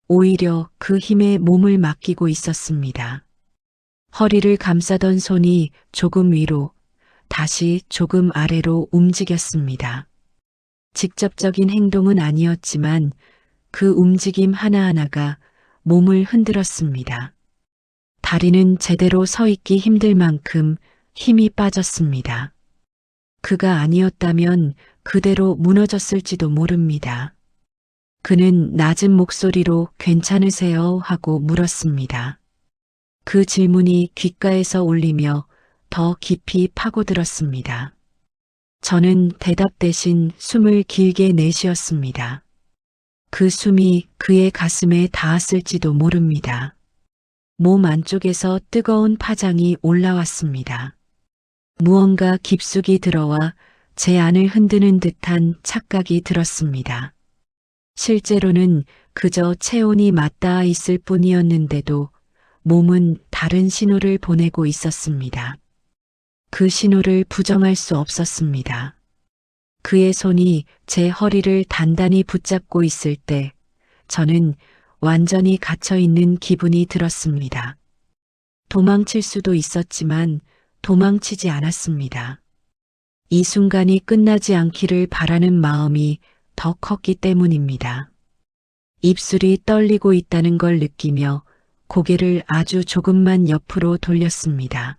오히려 그 힘에 몸을 맡기고 있었습니다. 허리를 감싸던 손이 조금 위로, 다시 조금 아래로 움직였습니다. 직접적인 행동은 아니었지만 그 움직임 하나하나가 몸을 흔들었습니다. 다리는 제대로 서 있기 힘들 만큼 힘이 빠졌습니다. 그가 아니었다면 그대로 무너졌을지도 모릅니다. 그는 낮은 목소리로 괜찮으세요? 하고 물었습니다. 그 질문이 귓가에서 울리며 더 깊이 파고들었습니다. 저는 대답 대신 숨을 길게 내쉬었습니다. 그 숨이 그의 가슴에 닿았을지도 모릅니다. 몸 안쪽에서 뜨거운 파장이 올라왔습니다. 무언가 깊숙이 들어와 제 안을 흔드는 듯한 착각이 들었습니다. 실제로는 그저 체온이 맞닿아 있을 뿐이었는데도 몸은 다른 신호를 보내고 있었습니다. 그 신호를 부정할 수 없었습니다. 그의 손이 제 허리를 단단히 붙잡고 있을 때 저는 완전히 갇혀 있는 기분이 들었습니다. 도망칠 수도 있었지만 도망치지 않았습니다. 이 순간이 끝나지 않기를 바라는 마음이 더 컸기 때문입니다. 입술이 떨리고 있다는 걸 느끼며 고개를 아주 조금만 옆으로 돌렸습니다.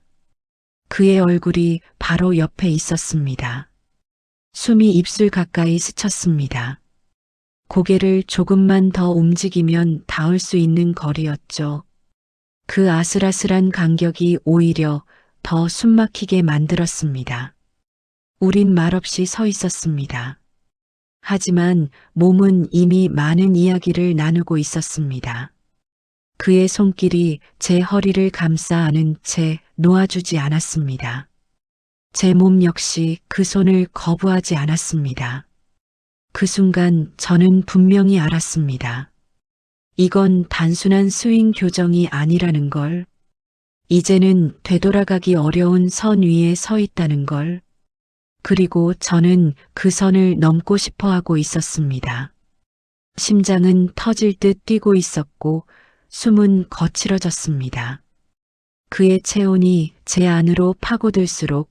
그의 얼굴이 바로 옆에 있었습니다. 숨이 입술 가까이 스쳤습니다. 고개를 조금만 더 움직이면 닿을 수 있는 거리였죠. 그 아슬아슬한 간격이 오히려 더 숨막히게 만들었습니다. 우린 말없이 서 있었습니다. 하지만 몸은 이미 많은 이야기를 나누고 있었습니다. 그의 손길이 제 허리를 감싸 안은 채 놓아주지 않았습니다. 제 몸 역시 그 손을 거부하지 않았습니다. 그 순간 저는 분명히 알았습니다. 이건 단순한 스윙 교정이 아니라는 걸, 이제는 되돌아가기 어려운 선 위에 서 있다는 걸, 그리고 저는 그 선을 넘고 싶어 하고 있었습니다. 심장은 터질 듯 뛰고 있었고 숨은 거칠어졌습니다. 그의 체온이 제 안으로 파고들수록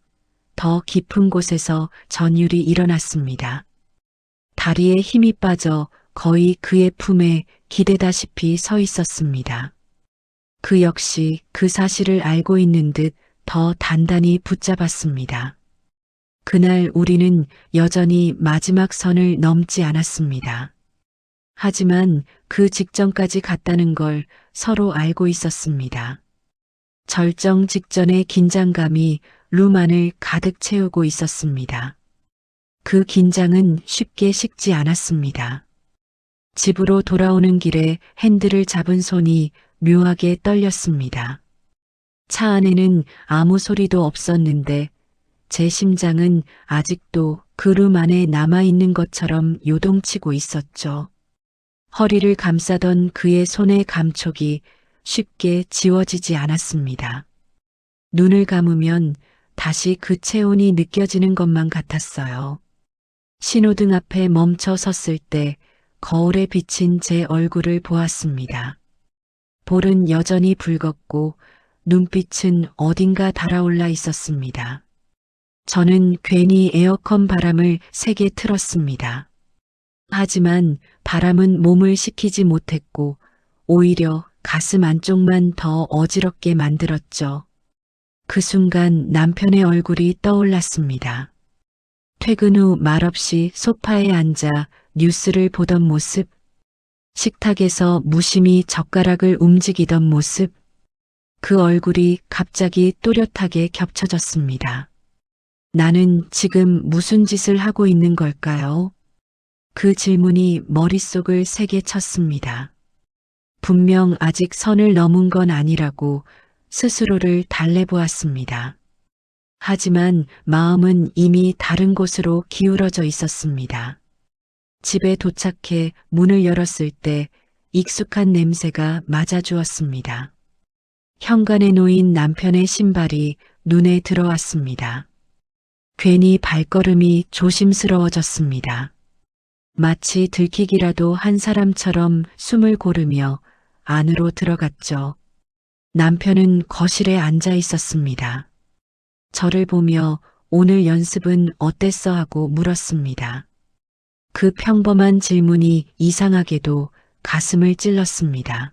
더 깊은 곳에서 전율이 일어났습니다. 다리에 힘이 빠져 거의 그의 품에 기대다시피 서 있었습니다. 그 역시 그 사실을 알고 있는 듯 더 단단히 붙잡았습니다. 그날 우리는 여전히 마지막 선을 넘지 않았습니다. 하지만 그 직전까지 갔다는 걸 서로 알고 있었습니다. 절정 직전의 긴장감이 룸 안을 가득 채우고 있었습니다. 그 긴장은 쉽게 식지 않았습니다. 집으로 돌아오는 길에 핸들을 잡은 손이 묘하게 떨렸습니다. 차 안에는 아무 소리도 없었는데 제 심장은 아직도 그 룸 안에 남아있는 것처럼 요동치고 있었죠. 허리를 감싸던 그의 손의 감촉이 쉽게 지워지지 않았습니다. 눈을 감으면 다시 그 체온이 느껴지는 것만 같았어요. 신호등 앞에 멈춰 섰을 때 거울에 비친 제 얼굴을 보았습니다. 볼은 여전히 붉었고 눈빛은 어딘가 달아올라 있었습니다. 저는 괜히 에어컨 바람을 세게 틀었습니다. 하지만 바람은 몸을 식히지 못했고 오히려 가슴 안쪽만 더 어지럽게 만들었죠. 그 순간 남편의 얼굴이 떠올랐습니다. 퇴근 후 말없이 소파에 앉아 뉴스를 보던 모습, 식탁에서 무심히 젓가락을 움직이던 모습, 그 얼굴이 갑자기 또렷하게 겹쳐졌습니다. 나는 지금 무슨 짓을 하고 있는 걸까요? 그 질문이 머릿속을 세게 쳤습니다. 분명 아직 선을 넘은 건 아니라고 스스로를 달래보았습니다. 하지만 마음은 이미 다른 곳으로 기울어져 있었습니다. 집에 도착해 문을 열었을 때 익숙한 냄새가 맞아주었습니다. 현관에 놓인 남편의 신발이 눈에 들어왔습니다. 괜히 발걸음이 조심스러워졌습니다. 마치 들키기라도 한 사람처럼 숨을 고르며 안으로 들어갔죠. 남편은 거실에 앉아 있었습니다. 저를 보며 오늘 연습은 어땠어 하고 물었습니다. 그 평범한 질문이 이상하게도 가슴을 찔렀습니다.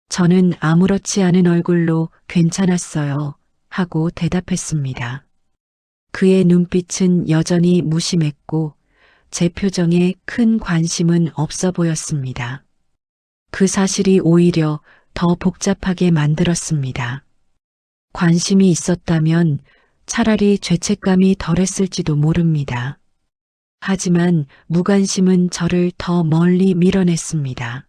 저는 아무렇지 않은 얼굴로 괜찮았어요 하고 대답했습니다. 그의 눈빛은 여전히 무심했고 제 표정에 큰 관심은 없어 보였습니다. 그 사실이 오히려 더 복잡하게 만들었습니다. 관심이 있었다면 차라리 죄책감이 덜했을지도 모릅니다. 하지만 무관심은 저를 더 멀리 밀어냈습니다.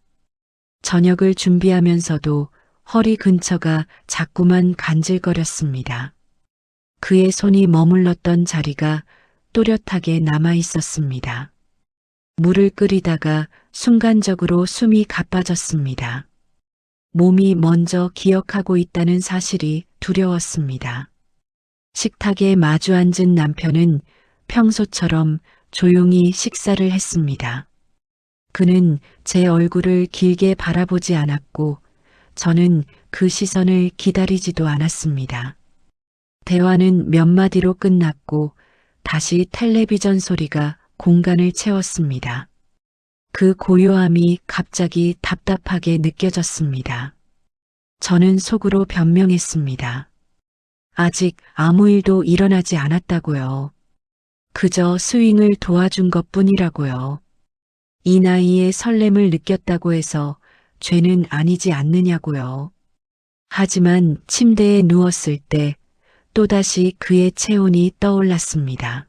저녁을 준비하면서도 허리 근처가 자꾸만 간질거렸습니다. 그의 손이 머물렀던 자리가 또렷하게 남아 있었습니다. 물을 끓이다가 순간적으로 숨이 가빠졌습니다. 몸이 먼저 기억하고 있다는 사실이 두려웠습니다. 식탁에 마주 앉은 남편은 평소처럼 조용히 식사를 했습니다. 그는 제 얼굴을 길게 바라보지 않았고 저는 그 시선을 기다리지도 않았습니다. 대화는 몇 마디로 끝났고 다시 텔레비전 소리가 공간을 채웠습니다. 그 고요함이 갑자기 답답하게 느껴졌습니다. 저는 속으로 변명했습니다. 아직 아무 일도 일어나지 않았다고요. 그저 스윙을 도와준 것뿐이라고요. 이 나이에 설렘을 느꼈다고 해서 죄는 아니지 않느냐고요. 하지만 침대에 누웠을 때 또다시 그의 체온이 떠올랐습니다.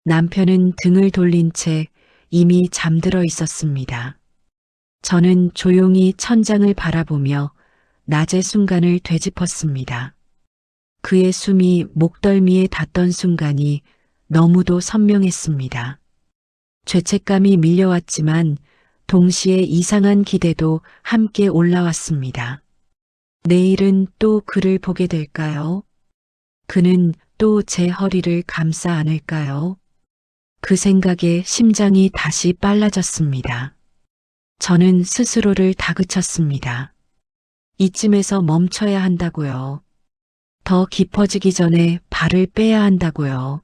남편은 등을 돌린 채 이미 잠들어 있었습니다. 저는 조용히 천장을 바라보며 낮의 순간을 되짚었습니다. 그의 숨이 목덜미에 닿던 순간이 너무도 선명했습니다. 죄책감이 밀려왔지만 동시에 이상한 기대도 함께 올라왔습니다. 내일은 또 그를 보게 될까요? 그는 또 제 허리를 감싸 안을까요? 그 생각에 심장이 다시 빨라졌습니다. 저는 스스로를 다그쳤습니다. 이쯤에서 멈춰야 한다고요. 더 깊어지기 전에 발을 빼야 한다고요.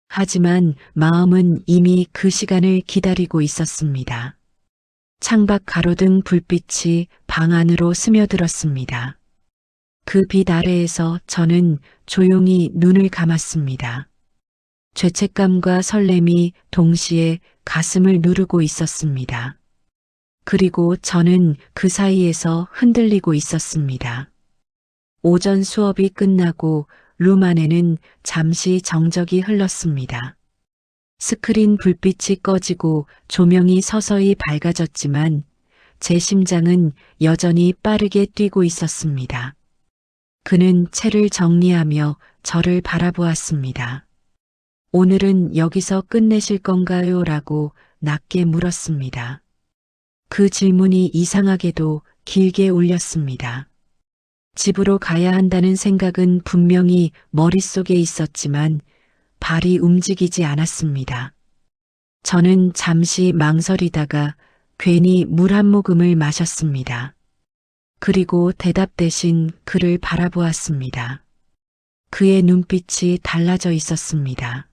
하지만 마음은 이미 그 시간을 기다리고 있었습니다. 창밖 가로등 불빛이 방 안으로 스며들었습니다. 그 빛 아래에서 저는 조용히 눈을 감았습니다. 죄책감과 설렘이 동시에 가슴을 누르고 있었습니다. 그리고 저는 그 사이에서 흔들리고 있었습니다. 오전 수업이 끝나고 룸 안에는 잠시 정적이 흘렀습니다. 스크린 불빛이 꺼지고 조명이 서서히 밝아졌지만 제 심장은 여전히 빠르게 뛰고 있었습니다. 그는 책을 정리하며 저를 바라보았습니다. 오늘은 여기서 끝내실 건가요? 라고 낮게 물었습니다. 그 질문이 이상하게도 길게 울렸습니다. 집으로 가야 한다는 생각은 분명히 머릿속에 있었지만 발이 움직이지 않았습니다. 저는 잠시 망설이다가 괜히 물 한 모금을 마셨습니다. 그리고 대답 대신 그를 바라보았습니다. 그의 눈빛이 달라져 있었습니다.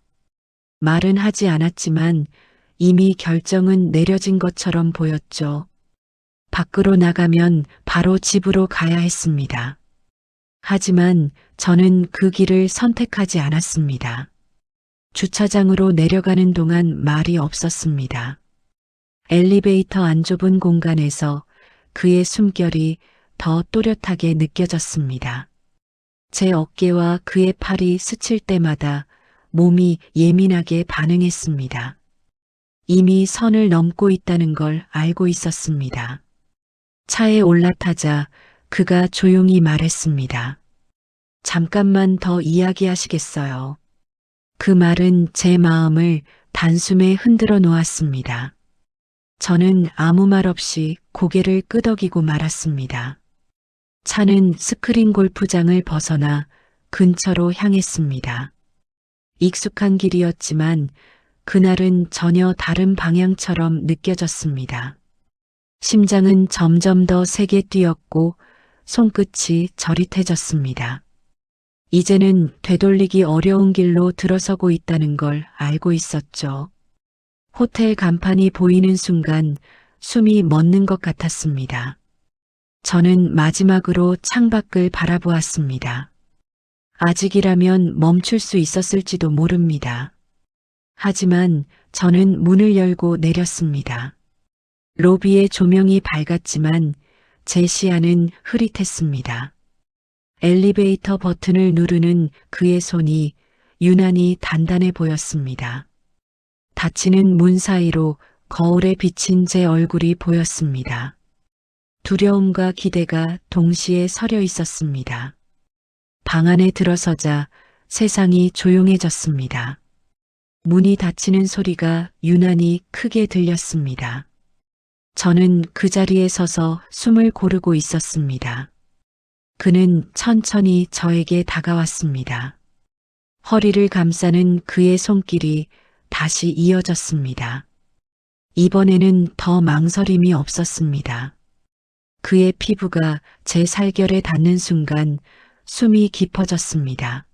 말은 하지 않았지만 이미 결정은 내려진 것처럼 보였죠. 밖으로 나가면 바로 집으로 가야 했습니다. 하지만 저는 그 길을 선택하지 않았습니다. 주차장으로 내려가는 동안 말이 없었습니다. 엘리베이터 안 좁은 공간에서 그의 숨결이 더 또렷하게 느껴졌습니다. 제 어깨와 그의 팔이 스칠 때마다 몸이 예민하게 반응했습니다. 이미 선을 넘고 있다는 걸 알고 있었습니다. 차에 올라타자 그가 조용히 말했습니다. 잠깐만 더 이야기하시겠어요? 그 말은 제 마음을 단숨에 흔들어 놓았습니다. 저는 아무 말 없이 고개를 끄덕이고 말았습니다. 차는 스크린 골프장을 벗어나 근처로 향했습니다. 익숙한 길이었지만 그날은 전혀 다른 방향처럼 느껴졌습니다. 심장은 점점 더 세게 뛰었고 손끝이 저릿해졌습니다. 이제는 되돌리기 어려운 길로 들어서고 있다는 걸 알고 있었죠. 호텔 간판이 보이는 순간 숨이 멎는 것 같았습니다. 저는 마지막으로 창밖을 바라보았습니다. 아직이라면 멈출 수 있었을지도 모릅니다. 하지만 저는 문을 열고 내렸습니다. 로비의 조명이 밝았지만 제 시야는 흐릿했습니다. 엘리베이터 버튼을 누르는 그의 손이 유난히 단단해 보였습니다. 닫히는 문 사이로 거울에 비친 제 얼굴이 보였습니다. 두려움과 기대가 동시에 서려 있었습니다. 방 안에 들어서자 세상이 조용해졌습니다. 문이 닫히는 소리가 유난히 크게 들렸습니다. 저는 그 자리에 서서 숨을 고르고 있었습니다. 그는 천천히 저에게 다가왔습니다. 허리를 감싸는 그의 손길이 다시 이어졌습니다. 이번에는 더 망설임이 없었습니다. 그의 피부가 제 살결에 닿는 순간 숨이 깊어졌습니다.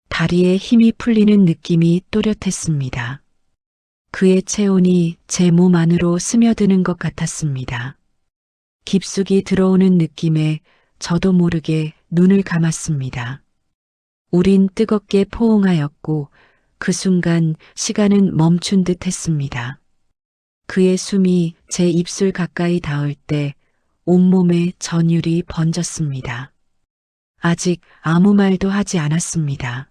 다리에 힘이 풀리는 느낌이 또렷했습니다. 그의 체온이 제 몸 안으로 스며드는 것 같았습니다. 깊숙이 들어오는 느낌에 저도 모르게 눈을 감았습니다. 우린 뜨겁게 포옹하였고 그 순간 시간은 멈춘 듯 했습니다. 그의 숨이 제 입술 가까이 닿을 때 온몸에 전율이 번졌습니다. 아직 아무 말도 하지 않았습니다.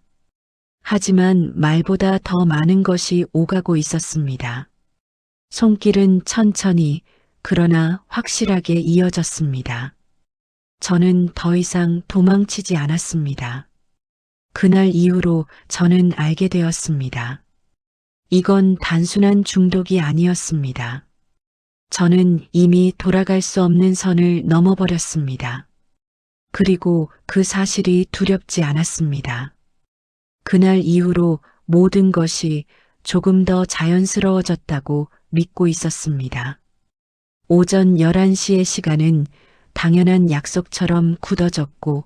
하지만 말보다 더 많은 것이 오가고 있었습니다. 손길은 천천히 그러나 확실하게 이어졌습니다. 저는 더 이상 도망치지 않았습니다. 그날 이후로 저는 알게 되었습니다. 이건 단순한 중독이 아니었습니다. 저는 이미 돌아갈 수 없는 선을 넘어버렸습니다. 그리고 그 사실이 두렵지 않았습니다. 그날 이후로 모든 것이 조금 더 자연스러워졌다고 믿고 있었습니다. 오전 11시의 시간은 당연한 약속처럼 굳어졌고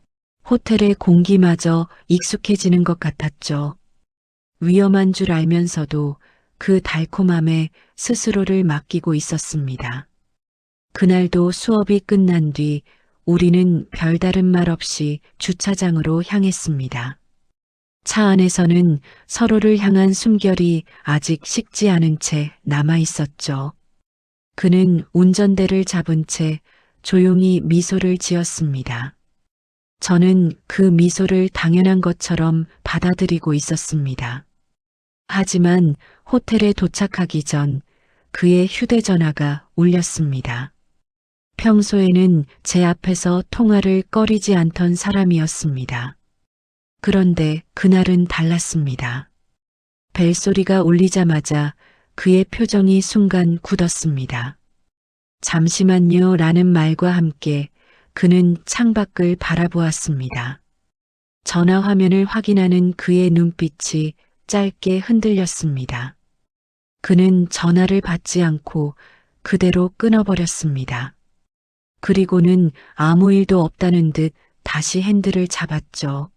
호텔의 공기마저 익숙해지는 것 같았죠. 위험한 줄 알면서도 그 달콤함에 스스로를 맡기고 있었습니다. 그날도 수업이 끝난 뒤 우리는 별다른 말 없이 주차장으로 향했습니다. 차 안에서는 서로를 향한 숨결이 아직 식지 않은 채 남아 있었죠. 그는 운전대를 잡은 채 조용히 미소를 지었습니다. 저는 그 미소를 당연한 것처럼 받아들이고 있었습니다. 하지만 호텔에 도착하기 전 그의 휴대전화가 울렸습니다. 평소에는 제 앞에서 통화를 꺼리지 않던 사람이었습니다. 그런데 그날은 달랐습니다. 벨소리가 울리자마자 그의 표정이 순간 굳었습니다. 잠시만요 라는 말과 함께 그는 창밖을 바라보았습니다. 전화 화면을 확인하는 그의 눈빛이 짧게 흔들렸습니다. 그는 전화를 받지 않고 그대로 끊어버렸습니다. 그리고는 아무 일도 없다는 듯 다시 핸들을 잡았죠.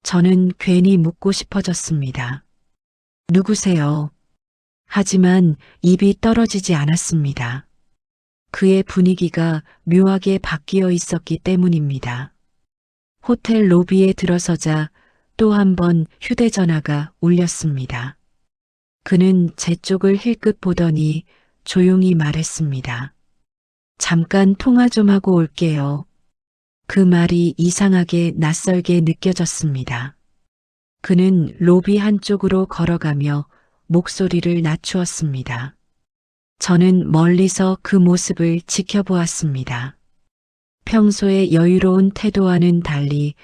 저는 괜히 묻고 싶어졌습니다. 누구세요? 하지만 입이 떨어지지 않았습니다. 그의 분위기가 묘하게 바뀌어 있었기 때문입니다. 호텔 로비에 들어서자 또 한 번 휴대전화가 울렸습니다. 그는 제 쪽을 힐끗 보더니 조용히 말했습니다. 잠깐 통화 좀 하고 올게요. 그 말이 이상하게 낯설게 느껴졌습니다. 그는 로비 한쪽으로 걸어가며 목소리를 낮추었습니다. 저는 멀리서 그 모습을 지켜보았습니다. 평소의 여유로운 태도와는 달리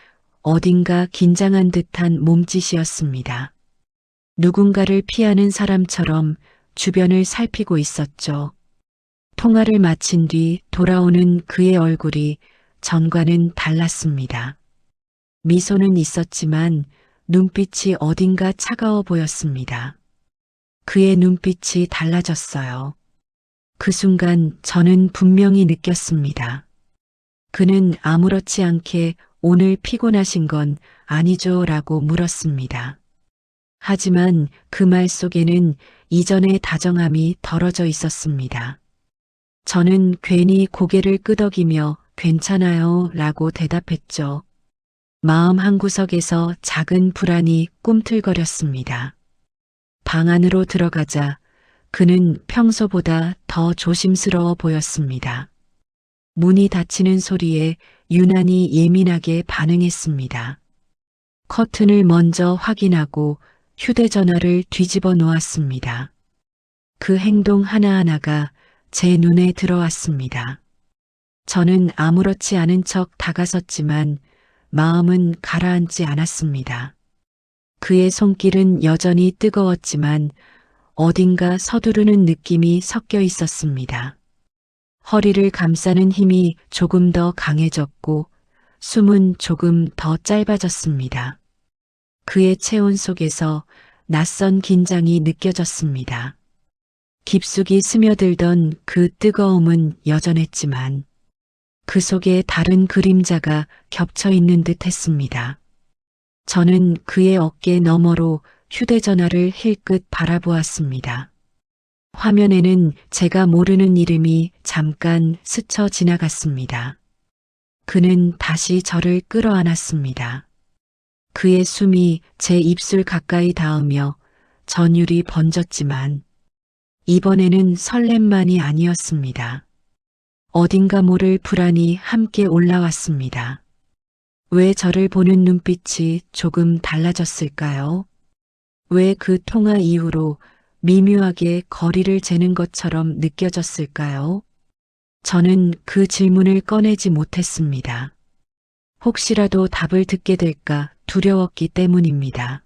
어딘가 긴장한 듯한 몸짓이었습니다. 누군가를 피하는 사람처럼 주변을 살피고 있었죠. 통화를 마친 뒤 돌아오는 그의 얼굴이 전과는 달랐습니다. 미소는 있었지만 눈빛이 어딘가 차가워 보였습니다. 그의 눈빛이 달라졌어요. 그 순간 저는 분명히 느꼈습니다. 그는 아무렇지 않게 오늘 피곤하신 건 아니죠? 라고 물었습니다. 하지만 그 말 속에는 이전의 다정함이 덜어져 있었습니다. 저는 괜히 고개를 끄덕이며 괜찮아요 라고 대답했죠. 마음 한구석에서 작은 불안이 꿈틀거렸습니다. 방 안으로 들어가자 그는 평소보다 더 조심스러워 보였습니다. 문이 닫히는 소리에 유난히 예민하게 반응했습니다. 커튼을 먼저 확인하고 휴대전화를 뒤집어 놓았습니다. 그 행동 하나하나가 제 눈에 들어왔습니다. 저는 아무렇지 않은 척 다가섰지만 마음은 가라앉지 않았습니다. 그의 손길은 여전히 뜨거웠지만 어딘가 서두르는 느낌이 섞여 있었습니다. 허리를 감싸는 힘이 조금 더 강해졌고 숨은 조금 더 짧아졌습니다. 그의 체온 속에서 낯선 긴장이 느껴졌습니다. 깊숙이 스며들던 그 뜨거움은 여전했지만 그 속에 다른 그림자가 겹쳐 있는 듯 했습니다. 저는 그의 어깨 너머로 휴대전화를 힐끗 바라보았습니다. 화면에는 제가 모르는 이름이 잠깐 스쳐 지나갔습니다. 그는 다시 저를 끌어안았습니다. 그의 숨이 제 입술 가까이 닿으며 전율이 번졌지만 이번에는 설렘만이 아니었습니다. 어딘가 모를 불안이 함께 올라왔습니다. 왜 저를 보는 눈빛이 조금 달라졌을까요? 왜 그 통화 이후로 미묘하게 거리를 재는 것처럼 느껴졌을까요? 저는 그 질문을 꺼내지 못했습니다. 혹시라도 답을 듣게 될까 두려웠기 때문입니다.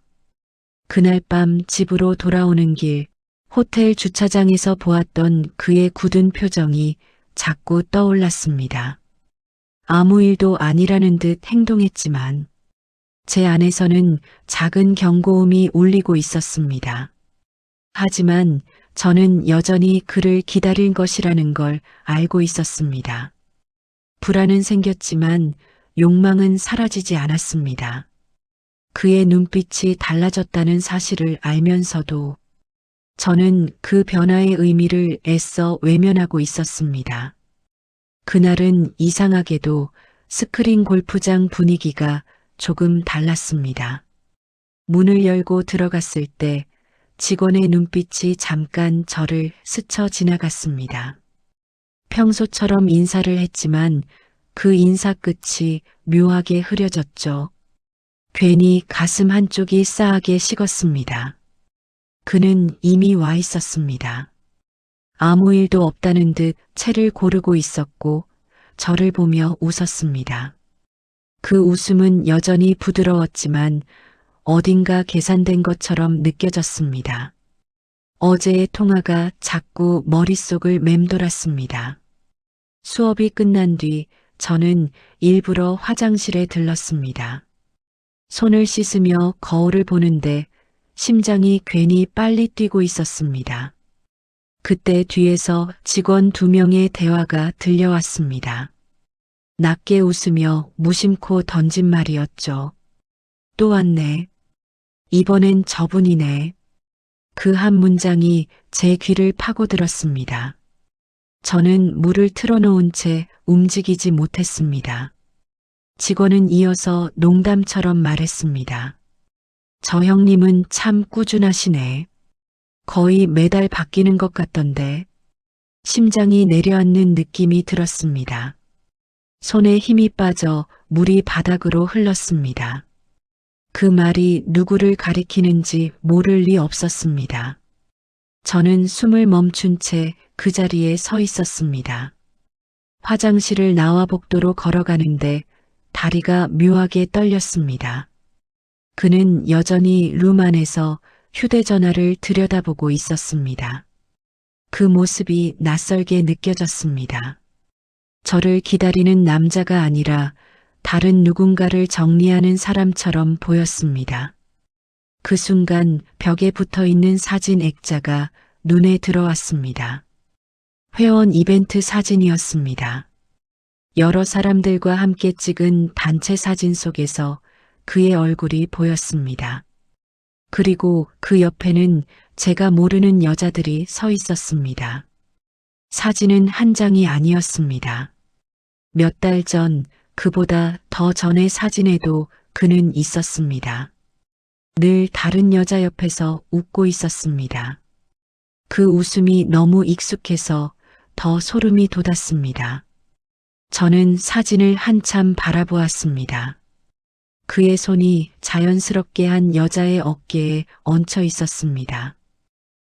그날 밤 집으로 돌아오는 길, 호텔 주차장에서 보았던 그의 굳은 표정이 자꾸 떠올랐습니다. 아무 일도 아니라는 듯 행동했지만 제 안에서는 작은 경고음이 울리고 있었습니다. 하지만 저는 여전히 그를 기다린 것이라는 걸 알고 있었습니다. 불안은 생겼지만 욕망은 사라지지 않았습니다. 그의 눈빛이 달라졌다는 사실을 알면서도 저는 그 변화의 의미를 애써 외면하고 있었습니다. 그날은 이상하게도 스크린 골프장 분위기가 조금 달랐습니다. 문을 열고 들어갔을 때 직원의 눈빛이 잠깐 저를 스쳐 지나갔습니다. 평소처럼 인사를 했지만 그 인사 끝이 묘하게 흐려졌죠. 괜히 가슴 한쪽이 싸하게 식었습니다. 그는 이미 와 있었습니다. 아무 일도 없다는 듯 채를 고르고 있었고 저를 보며 웃었습니다. 그 웃음은 여전히 부드러웠지만 어딘가 계산된 것처럼 느껴졌습니다. 어제의 통화가 자꾸 머릿속을 맴돌았습니다. 수업이 끝난 뒤 저는 일부러 화장실에 들렀습니다. 손을 씻으며 거울을 보는데 심장이 괜히 빨리 뛰고 있었습니다. 그때 뒤에서 직원 2명의 대화가 들려왔습니다. 낮게 웃으며 무심코 던진 말이었죠. 또 왔네. 이번엔 저분이네. 그 한 문장이 제 귀를 파고들었습니다. 저는 물을 틀어놓은 채 움직이지 못했습니다. 직원은 이어서 농담처럼 말했습니다. 저 형님은 참 꾸준하시네. 거의 매달 바뀌는 것 같던데. 심장이 내려앉는 느낌이 들었습니다. 손에 힘이 빠져 물이 바닥으로 흘렀습니다. 그 말이 누구를 가리키는지 모를 리 없었습니다. 저는 숨을 멈춘 채 그 자리에 서 있었습니다. 화장실을 나와 복도로 걸어가는데 다리가 묘하게 떨렸습니다. 그는 여전히 룸 안에서 휴대전화를 들여다보고 있었습니다. 그 모습이 낯설게 느껴졌습니다. 저를 기다리는 남자가 아니라 다른 누군가를 정리하는 사람처럼 보였습니다. 그 순간 벽에 붙어 있는 사진 액자가 눈에 들어왔습니다. 회원 이벤트 사진이었습니다. 여러 사람들과 함께 찍은 단체 사진 속에서 그의 얼굴이 보였습니다. 그리고 그 옆에는 제가 모르는 여자들이 서 있었습니다. 사진은 한 장이 아니었습니다. 몇 달 전, 그보다 더 전의 사진에도 그는 있었습니다. 늘 다른 여자 옆에서 웃고 있었습니다. 그 웃음이 너무 익숙해서 더 소름이 돋았습니다. 저는 사진을 한참 바라보았습니다. 그의 손이 자연스럽게 한 여자의 어깨에 얹혀 있었습니다.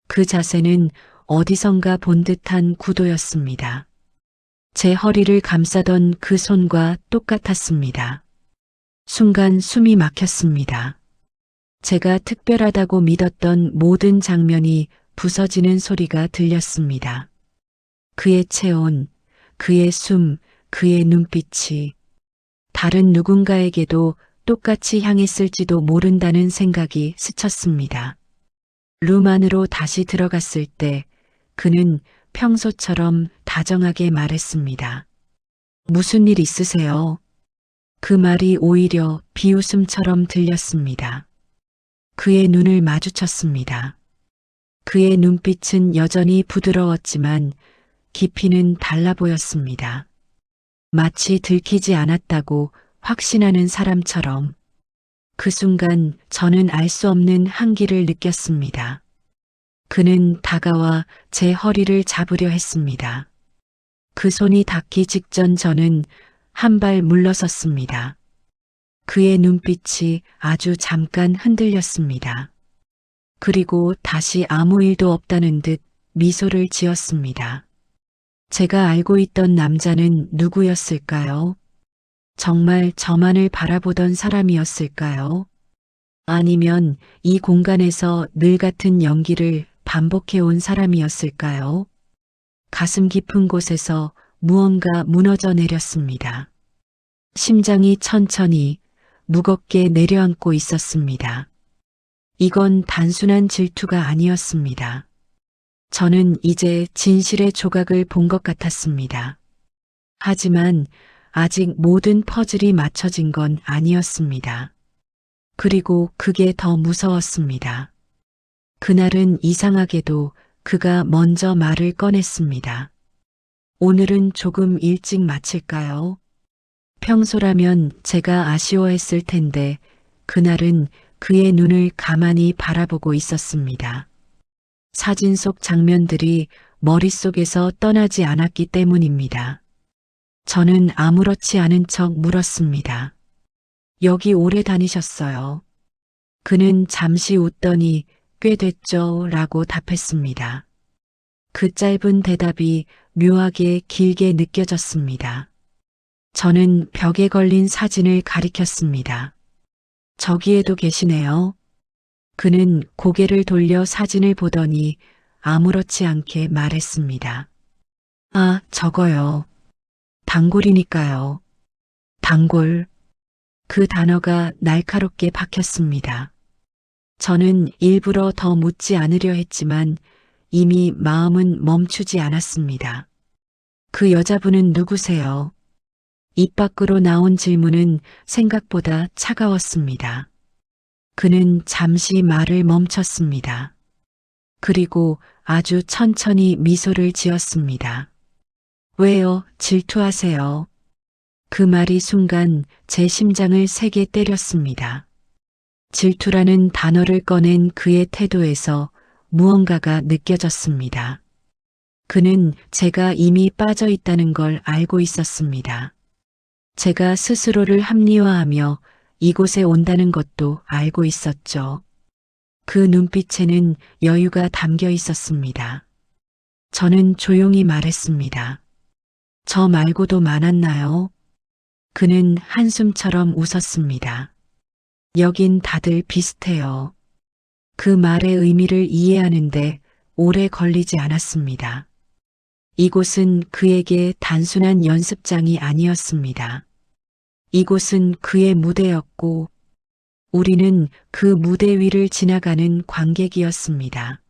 그 자세는 어디선가 본 듯한 구도였습니다. 제 허리를 감싸던 그 손과 똑같았습니다. 순간 숨이 막혔습니다. 제가 특별하다고 믿었던 모든 장면이 부서지는 소리가 들렸습니다. 그의 체온, 그의 숨, 그의 눈빛이 다른 누군가에게도 똑같이 향했을지도 모른다는 생각이 스쳤습니다. 룸 안으로 다시 들어갔을 때 그는 평소처럼 다정하게 말했습니다. 무슨 일 있으세요? 그 말이 오히려 비웃음처럼 들렸습니다. 그의 눈을 마주쳤습니다. 그의 눈빛은 여전히 부드러웠지만 깊이는 달라 보였습니다. 마치 들키지 않았다고 확신하는 사람처럼. 그 순간 저는 알 수 없는 한기를 느꼈습니다. 그는 다가와 제 허리를 잡으려 했습니다. 그 손이 닿기 직전 저는 한 발 물러섰습니다. 그의 눈빛이 아주 잠깐 흔들렸습니다. 그리고 다시 아무 일도 없다는 듯 미소를 지었습니다. 제가 알고 있던 남자는 누구였을까요? 정말 저만을 바라보던 사람이었을까요? 아니면 이 공간에서 늘 같은 연기를 반복해온 사람이었을까요? 가슴 깊은 곳에서 무언가 무너져 내렸습니다. 심장이 천천히 무겁게 내려앉고 있었습니다. 이건 단순한 질투가 아니었습니다. 저는 이제 진실의 조각을 본 것 같았습니다. 하지만 아직 모든 퍼즐이 맞춰진 건 아니었습니다. 그리고 그게 더 무서웠습니다. 그날은 이상하게도 그가 먼저 말을 꺼냈습니다. 오늘은 조금 일찍 마칠까요? 평소라면 제가 아쉬워했을 텐데 그날은 그의 눈을 가만히 바라보고 있었습니다. 사진 속 장면들이 머릿속에서 떠나지 않았기 때문입니다. 저는 아무렇지 않은 척 물었습니다. 여기 오래 다니셨어요? 그는 잠시 웃더니 꽤 됐죠? 라고 답했습니다. 그 짧은 대답이 묘하게 길게 느껴졌습니다. 저는 벽에 걸린 사진을 가리켰습니다. 저기에도 계시네요. 그는 고개를 돌려 사진을 보더니 아무렇지 않게 말했습니다. 아, 저거요. 단골이니까요. 단골. 그 단어가 날카롭게 박혔습니다. 저는 일부러 더 묻지 않으려 했지만 이미 마음은 멈추지 않았습니다. 그 여자분은 누구세요? 입 밖으로 나온 질문은 생각보다 차가웠습니다. 그는 잠시 말을 멈췄습니다. 그리고 아주 천천히 미소를 지었습니다. 왜요? 질투하세요? 그 말이 순간 제 심장을 세게 때렸습니다. 질투라는 단어를 꺼낸 그의 태도에서 무언가가 느껴졌습니다. 그는 제가 이미 빠져 있다는 걸 알고 있었습니다. 제가 스스로를 합리화하며 이곳에 온다는 것도 알고 있었죠. 그 눈빛에는 여유가 담겨 있었습니다. 저는 조용히 말했습니다. 저 말고도 많았나요? 그는 한숨처럼 웃었습니다. 여긴 다들 비슷해요. 그 말의 의미를 이해하는데 오래 걸리지 않았습니다. 이곳은 그에게 단순한 연습장이 아니었습니다. 이곳은 그의 무대였고 우리는 그 무대 위를 지나가는 관객이었습니다.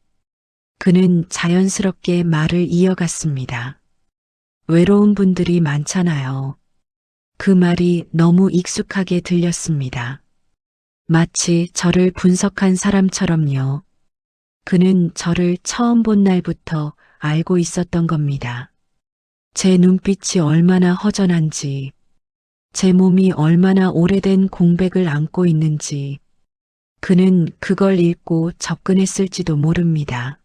그는 자연스럽게 말을 이어갔습니다. 외로운 분들이 많잖아요. 그 말이 너무 익숙하게 들렸습니다. 마치 저를 분석한 사람처럼요. 그는 저를 처음 본 날부터 알고 있었던 겁니다. 제 눈빛이 얼마나 허전한지, 제 몸이 얼마나 오래된 공백을 안고 있는지, 그는 그걸 읽고 접근했을지도 모릅니다.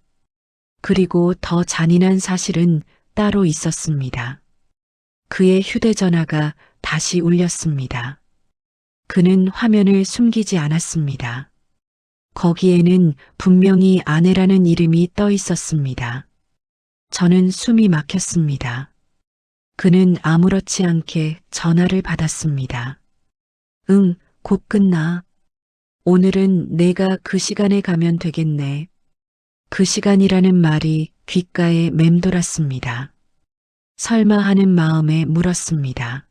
그리고 더 잔인한 사실은 따로 있었습니다. 그의 휴대전화가 다시 울렸습니다. 그는 화면을 숨기지 않았습니다. 거기에는 분명히 아내라는 이름이 떠 있었습니다. 저는 숨이 막혔습니다. 그는 아무렇지 않게 전화를 받았습니다. 응, 곧 끝나. 오늘은 내가 그 시간에 가면 되겠네. 그 시간이라는 말이 귓가에 맴돌았습니다. 설마 하는 마음에 물었습니다.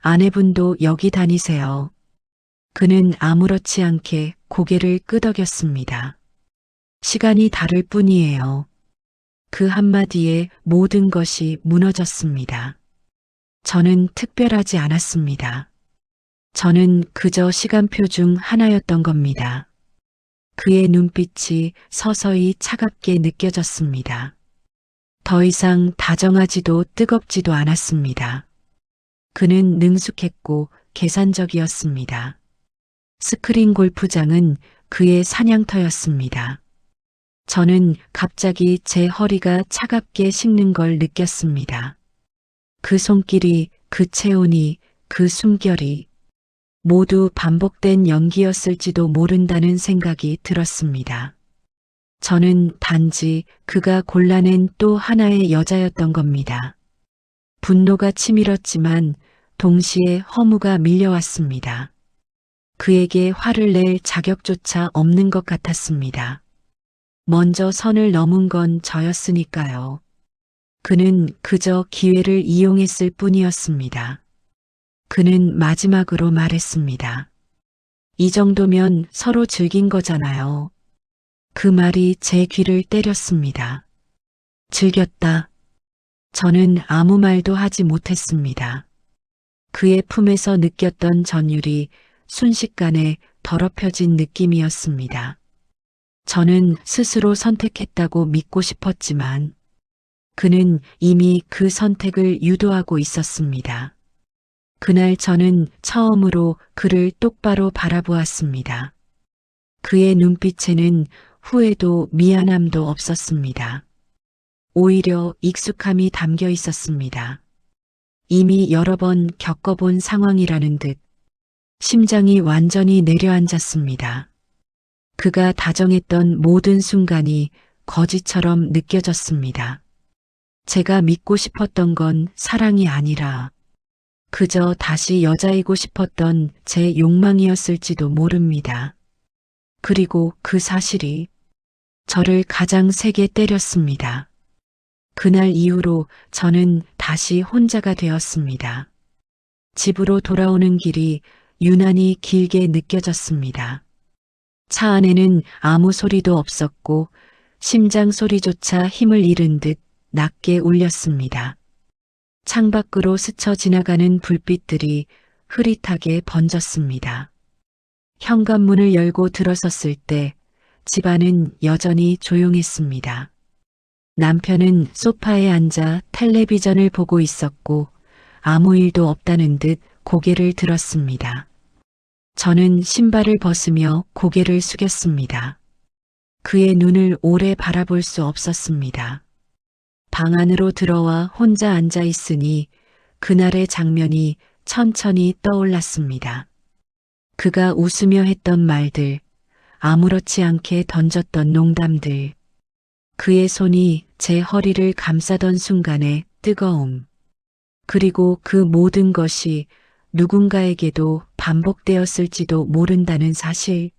아내분도 여기 다니세요. 그는 아무렇지 않게 고개를 끄덕였습니다. 시간이 다를 뿐이에요. 그 한마디에 모든 것이 무너졌습니다. 저는 특별하지 않았습니다. 저는 그저 시간표 중 하나였던 겁니다. 그의 눈빛이 서서히 차갑게 느껴졌습니다. 더 이상 다정하지도 뜨겁지도 않았습니다. 그는 능숙했고 계산적이었습니다. 스크린 골프장은 그의 사냥터였습니다. 저는 갑자기 제 허리가 차갑게 식는 걸 느꼈습니다. 그 손길이, 그 체온이, 그 숨결이 모두 반복된 연기였을지도 모른다는 생각이 들었습니다. 저는 단지 그가 골라낸 또 하나의 여자였던 겁니다. 분노가 치밀었지만 동시에 허무가 밀려왔습니다. 그에게 화를 낼 자격조차 없는 것 같았습니다. 먼저 선을 넘은 건 저였으니까요. 그는 그저 기회를 이용했을 뿐이었습니다. 그는 마지막으로 말했습니다. 이 정도면 서로 즐긴 거잖아요. 그 말이 제 귀를 때렸습니다. 즐겼다. 저는 아무 말도 하지 못했습니다. 그의 품에서 느꼈던 전율이 순식간에 더럽혀진 느낌이었습니다. 저는 스스로 선택했다고 믿고 싶었지만 그는 이미 그 선택을 유도하고 있었습니다. 그날 저는 처음으로 그를 똑바로 바라보았습니다. 그의 눈빛에는 후회도 미안함도 없었습니다. 오히려 익숙함이 담겨 있었습니다. 이미 여러 번 겪어본 상황이라는 듯 심장이 완전히 내려앉았습니다. 그가 다정했던 모든 순간이 거짓처럼 느껴졌습니다. 제가 믿고 싶었던 건 사랑이 아니라 그저 다시 여자이고 싶었던 제 욕망이었을지도 모릅니다. 그리고 그 사실이 저를 가장 세게 때렸습니다. 그날 이후로 저는 다시 혼자가 되었습니다. 집으로 돌아오는 길이 유난히 길게 느껴졌습니다. 차 안에는 아무 소리도 없었고 심장 소리조차 힘을 잃은 듯 낮게 울렸습니다. 창밖으로 스쳐 지나가는 불빛들이 흐릿하게 번졌습니다. 현관문을 열고 들어섰을 때 집안은 여전히 조용했습니다. 남편은 소파에 앉아 텔레비전을 보고 있었고 아무 일도 없다는 듯 고개를 들었습니다. 저는 신발을 벗으며 고개를 숙였습니다. 그의 눈을 오래 바라볼 수 없었습니다. 방 안으로 들어와 혼자 앉아 있으니 그날의 장면이 천천히 떠올랐습니다. 그가 웃으며 했던 말들, 아무렇지 않게 던졌던 농담들, 그의 손이 제 허리를 감싸던 순간의 뜨거움, 그리고 그 모든 것이 누군가에게도 반복되었을지도 모른다는 사실.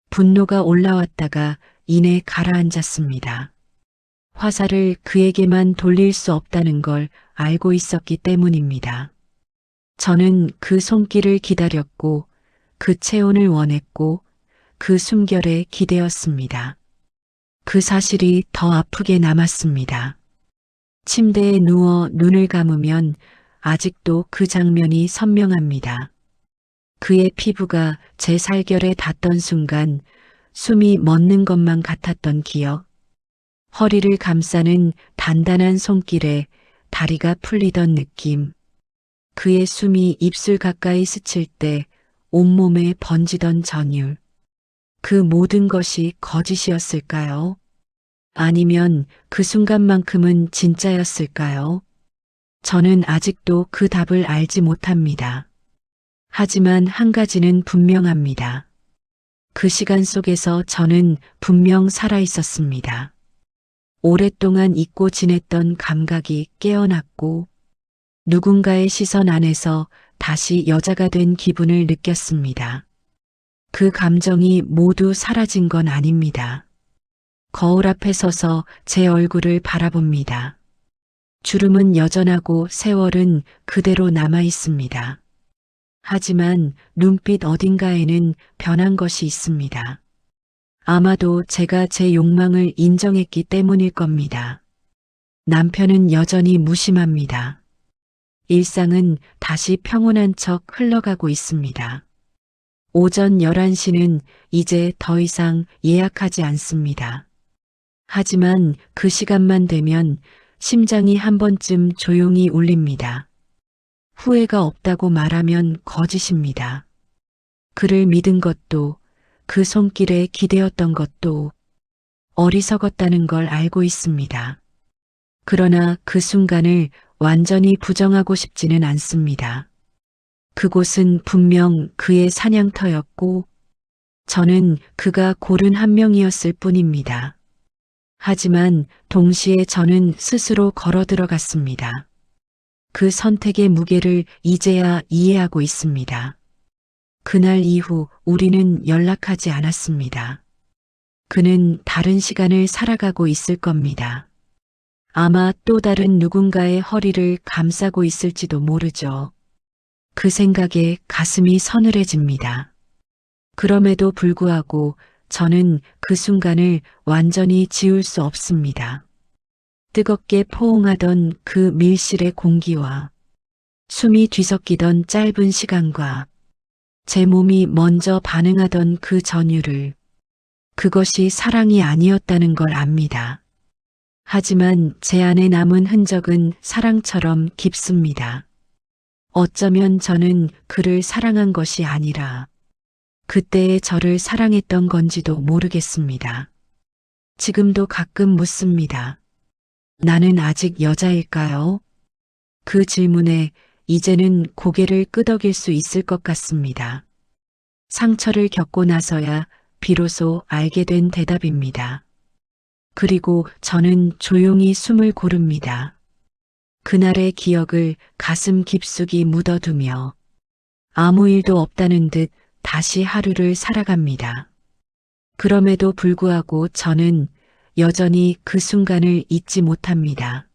분노가 올라왔다가 이내 가라앉았습니다. 화살을 그에게만 돌릴 수 없다는 걸 알고 있었기 때문입니다. 저는 그 손길을 기다렸고 그 체온을 원했고 그 숨결에 기대었습니다. 그 사실이 더 아프게 남았습니다. 침대에 누워 눈을 감으면 아직도 그 장면이 선명합니다. 그의 피부가 제 살결에 닿던 순간 숨이 멎는 것만 같았던 기억. 허리를 감싸는 단단한 손길에 다리가 풀리던 느낌. 그의 숨이 입술 가까이 스칠 때 온몸에 번지던 전율. 그 모든 것이 거짓이었을까요? 아니면 그 순간만큼은 진짜였을까요? 저는 아직도 그 답을 알지 못합니다. 하지만 한 가지는 분명합니다. 그 시간 속에서 저는 분명 살아 있었습니다. 오랫동안 잊고 지냈던 감각이 깨어났고 누군가의 시선 안에서 다시 여자가 된 기분을 느꼈습니다. 그 감정이 모두 사라진 건 아닙니다. 거울 앞에 서서 제 얼굴을 바라봅니다. 주름은 여전하고 세월은 그대로 남아 있습니다. 하지만 눈빛 어딘가에는 변한 것이 있습니다. 아마도 제가 제 욕망을 인정했기 때문일 겁니다. 남편은 여전히 무심합니다. 일상은 다시 평온한 척 흘러가고 있습니다. 오전 11시는 이제 더 이상 예약하지 않습니다. 하지만 그 시간만 되면 심장이 한 번쯤 조용히 울립니다. 후회가 없다고 말하면 거짓입니다. 그를 믿은 것도 그 손길에 기대었던 것도 어리석었다는 걸 알고 있습니다. 그러나 그 순간을 완전히 부정하고 싶지는 않습니다. 그곳은 분명 그의 사냥터였고 저는 그가 고른 한 명이었을 뿐입니다. 하지만 동시에 저는 스스로 걸어 들어갔습니다. 그 선택의 무게를 이제야 이해하고 있습니다. 그날 이후 우리는 연락하지 않았습니다. 그는 다른 시간을 살아가고 있을 겁니다. 아마 또 다른 누군가의 허리를 감싸고 있을지도 모르죠. 그 생각에 가슴이 서늘해집니다. 그럼에도 불구하고 저는 그 순간을 완전히 지울 수 없습니다. 뜨겁게 포옹하던 그 밀실의 공기와 숨이 뒤섞이던 짧은 시간과 제 몸이 먼저 반응하던 그 전율을, 그것이 사랑이 아니었다는 걸 압니다. 하지만 제 안에 남은 흔적은 사랑처럼 깊습니다. 어쩌면 저는 그를 사랑한 것이 아니라 그때의 저를 사랑했던 건지도 모르겠습니다. 지금도 가끔 묻습니다. 나는 아직 여자일까요? 그 질문에 이제는 고개를 끄덕일 수 있을 것 같습니다. 상처를 겪고 나서야 비로소 알게 된 대답입니다. 그리고 저는 조용히 숨을 고릅니다. 그날의 기억을 가슴 깊숙이 묻어두며 아무 일도 없다는 듯 다시 하루를 살아갑니다. 그럼에도 불구하고 저는 여전히 그 순간을 잊지 못합니다.